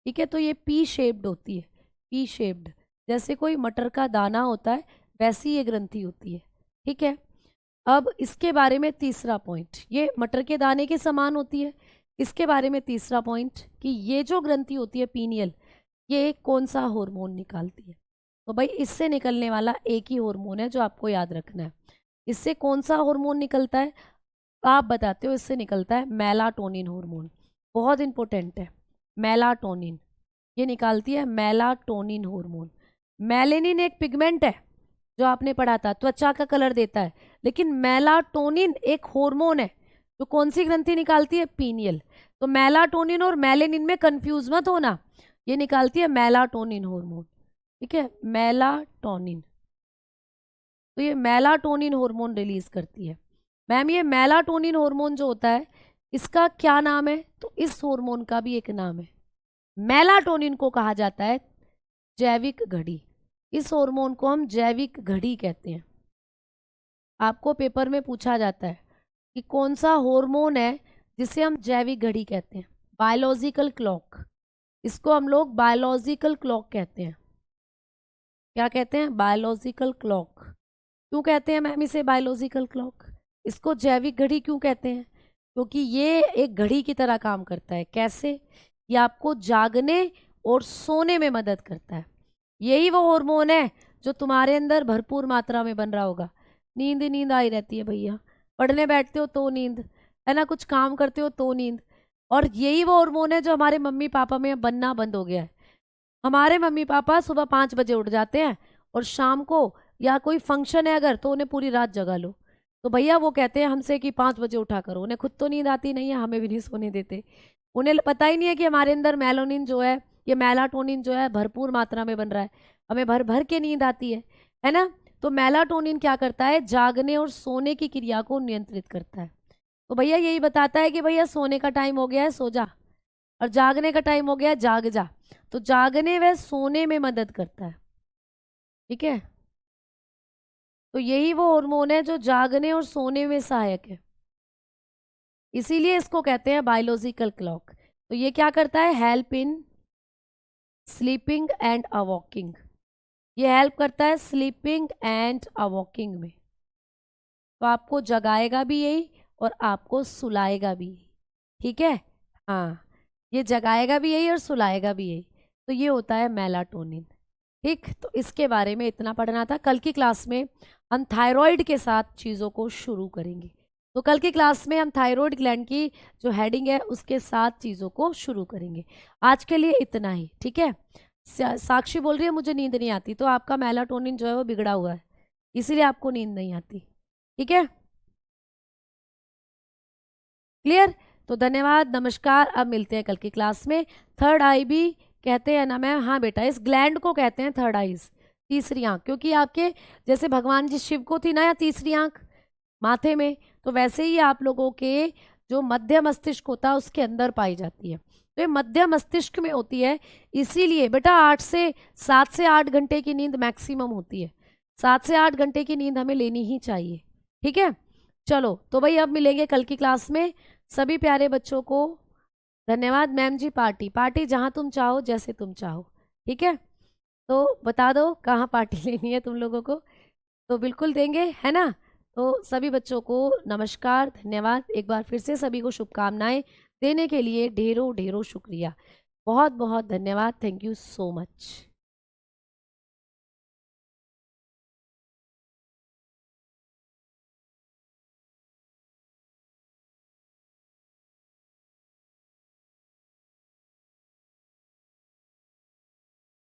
S1: ठीक है। तो ये पी शेप्ड होती है, पी शेप्ड, जैसे कोई मटर का दाना होता है वैसी ये ग्रंथि होती है, ठीक है। अब इसके बारे में तीसरा पॉइंट, ये मटर के दाने के समान होती है। इसके बारे में तीसरा पॉइंट कि ये जो ग्रंथि होती है पीनियल, ये कौन सा हार्मोन निकालती है, तो भाई इससे निकलने वाला एक ही हार्मोन है जो आपको याद रखना है। इससे कौन सा हार्मोन निकलता है आप बताते हो, इससे निकलता है मेलाटोनिन हार्मोन, बहुत इंपॉर्टेंट है। मेलाटोनिन, ये निकालती है मेलाटोनिन हार्मोन। मेलेनिन एक पिगमेंट है जो आपने पढ़ा था, त्वचा का कलर देता है, लेकिन मेलाटोनिन एक हार्मोन है जो कौन सी ग्रंथि निकालती है, पीनियल। तो मेलाटोनिन और मेलेनिन में कंफ्यूज मत होना, ये निकालती है मेलाटोनिन हार्मोन, ठीक है, मेलाटोनिन। तो ये मेलाटोनिन हार्मोन रिलीज करती है। मैम ये मेलाटोनिन हार्मोन जो होता है इसका क्या नाम है, तो इस हार्मोन का भी एक नाम है, मेलाटोनिन को कहा जाता है जैविक घड़ी। इस हार्मोन को हम जैविक घड़ी कहते हैं। आपको पेपर में पूछा जाता है कि कौन सा हार्मोन है जिसे हम जैविक घड़ी कहते हैं, बायोलॉजिकल क्लॉक, इसको हम लोग बायोलॉजिकल क्लॉक कहते हैं। क्या कहते हैं? Biological clock. क्यों कहते हैं मैम इसे बायोलॉजिकल क्लॉक? इसको जैविक घड़ी क्यों कहते हैं? क्योंकि ये एक घड़ी की तरह काम करता है। कैसे? ये आपको जागने और सोने में मदद करता है। यही वो हार्मोन है जो तुम्हारे अंदर भरपूर मात्रा में बन रहा होगा। नींद नींद आई रहती है भैया, पढ़ने बैठते हो तो नींद, है ना, कुछ काम करते हो तो नींद। और यही वो हार्मोन है जो हमारे मम्मी पापा में बनना बंद हो गया है। हमारे मम्मी पापा सुबह 5 बजे उठ जाते हैं और शाम को या कोई फंक्शन है अगर तो उन्हें पूरी रात जगा लो। तो भैया वो कहते हैं हमसे कि 5 बजे उठा करो। उन्हें खुद तो नींद आती नहीं है, हमें भी नहीं सोने देते। उन्हें पता ही नहीं है कि हमारे अंदर मेलानिन जो है, ये मेलाटोनिन जो है भरपूर मात्रा में बन रहा है, हमें भर भर के नींद आती है ना। तो मेलाटोनिन क्या करता है? जागने और सोने की क्रिया को नियंत्रित करता है। तो भैया यही बताता है कि भैया सोने का टाइम हो गया है, सो जा, और जागने का टाइम हो गया है, जाग जा। तो जागने व सोने में मदद करता है। ठीक है, तो यही वो हार्मोन है जो जागने और सोने में सहायक है, इसीलिए इसको कहते हैं बायोलॉजिकल क्लॉक। तो ये क्या करता है? Help in sleeping and awaking. ये हेल्प करता है स्लीपिंग एंड अवॉकिंग में। तो आपको जगाएगा भी यही और आपको सुलाएगा भी यही। ठीक है, हाँ, ये जगाएगा भी यही और सुलाएगा भी यही। तो ये होता है मेलाटोनिन। ठीक, तो इसके बारे में इतना पढ़ना था। कल की क्लास में हम थायराइड के साथ चीज़ों को शुरू करेंगे। तो कल की क्लास में हम थायराइड ग्लैंड की जो हेडिंग है उसके साथ चीज़ों को शुरू करेंगे। आज के लिए इतना ही, ठीक है। साक्षी बोल रही है मुझे नींद नहीं आती, तो आपका मेलाटोनिन जो है वो बिगड़ा हुआ है, इसीलिए आपको नींद नहीं आती। ठीक है, क्लियर? तो धन्यवाद, नमस्कार। अब मिलते हैं कल की क्लास में। थर्ड आई भी कहते हैं ना मैम? हाँ बेटा, इस ग्लैंड को कहते हैं थर्ड आईज, तीसरी आंख, क्योंकि आपके जैसे भगवान जी शिव को थी ना या तीसरी आंख माथे में, तो वैसे ही आप लोगों के जो मध्य मस्तिष्क होता है उसके अंदर पाई जाती है। तो ये मध्य मस्तिष्क में होती है, इसीलिए बेटा 7 से 8 घंटे की नींद मैक्सिमम होती है। 7 से 8 घंटे की नींद हमें लेनी ही चाहिए। ठीक है, चलो तो भाई अब मिलेंगे कल की क्लास में। सभी प्यारे बच्चों को धन्यवाद। मैम जी पार्टी, पार्टी जहाँ तुम चाहो, जैसे तुम चाहो। ठीक है, तो बता दो कहाँ पार्टी लेनी है तुम लोगों को, तो बिल्कुल देंगे, है ना। तो सभी बच्चों को नमस्कार, धन्यवाद। एक बार फिर से सभी को शुभकामनाएं देने के लिए ढेरों ढेरों शुक्रिया। बहुत बहुत धन्यवाद। Thank you so much.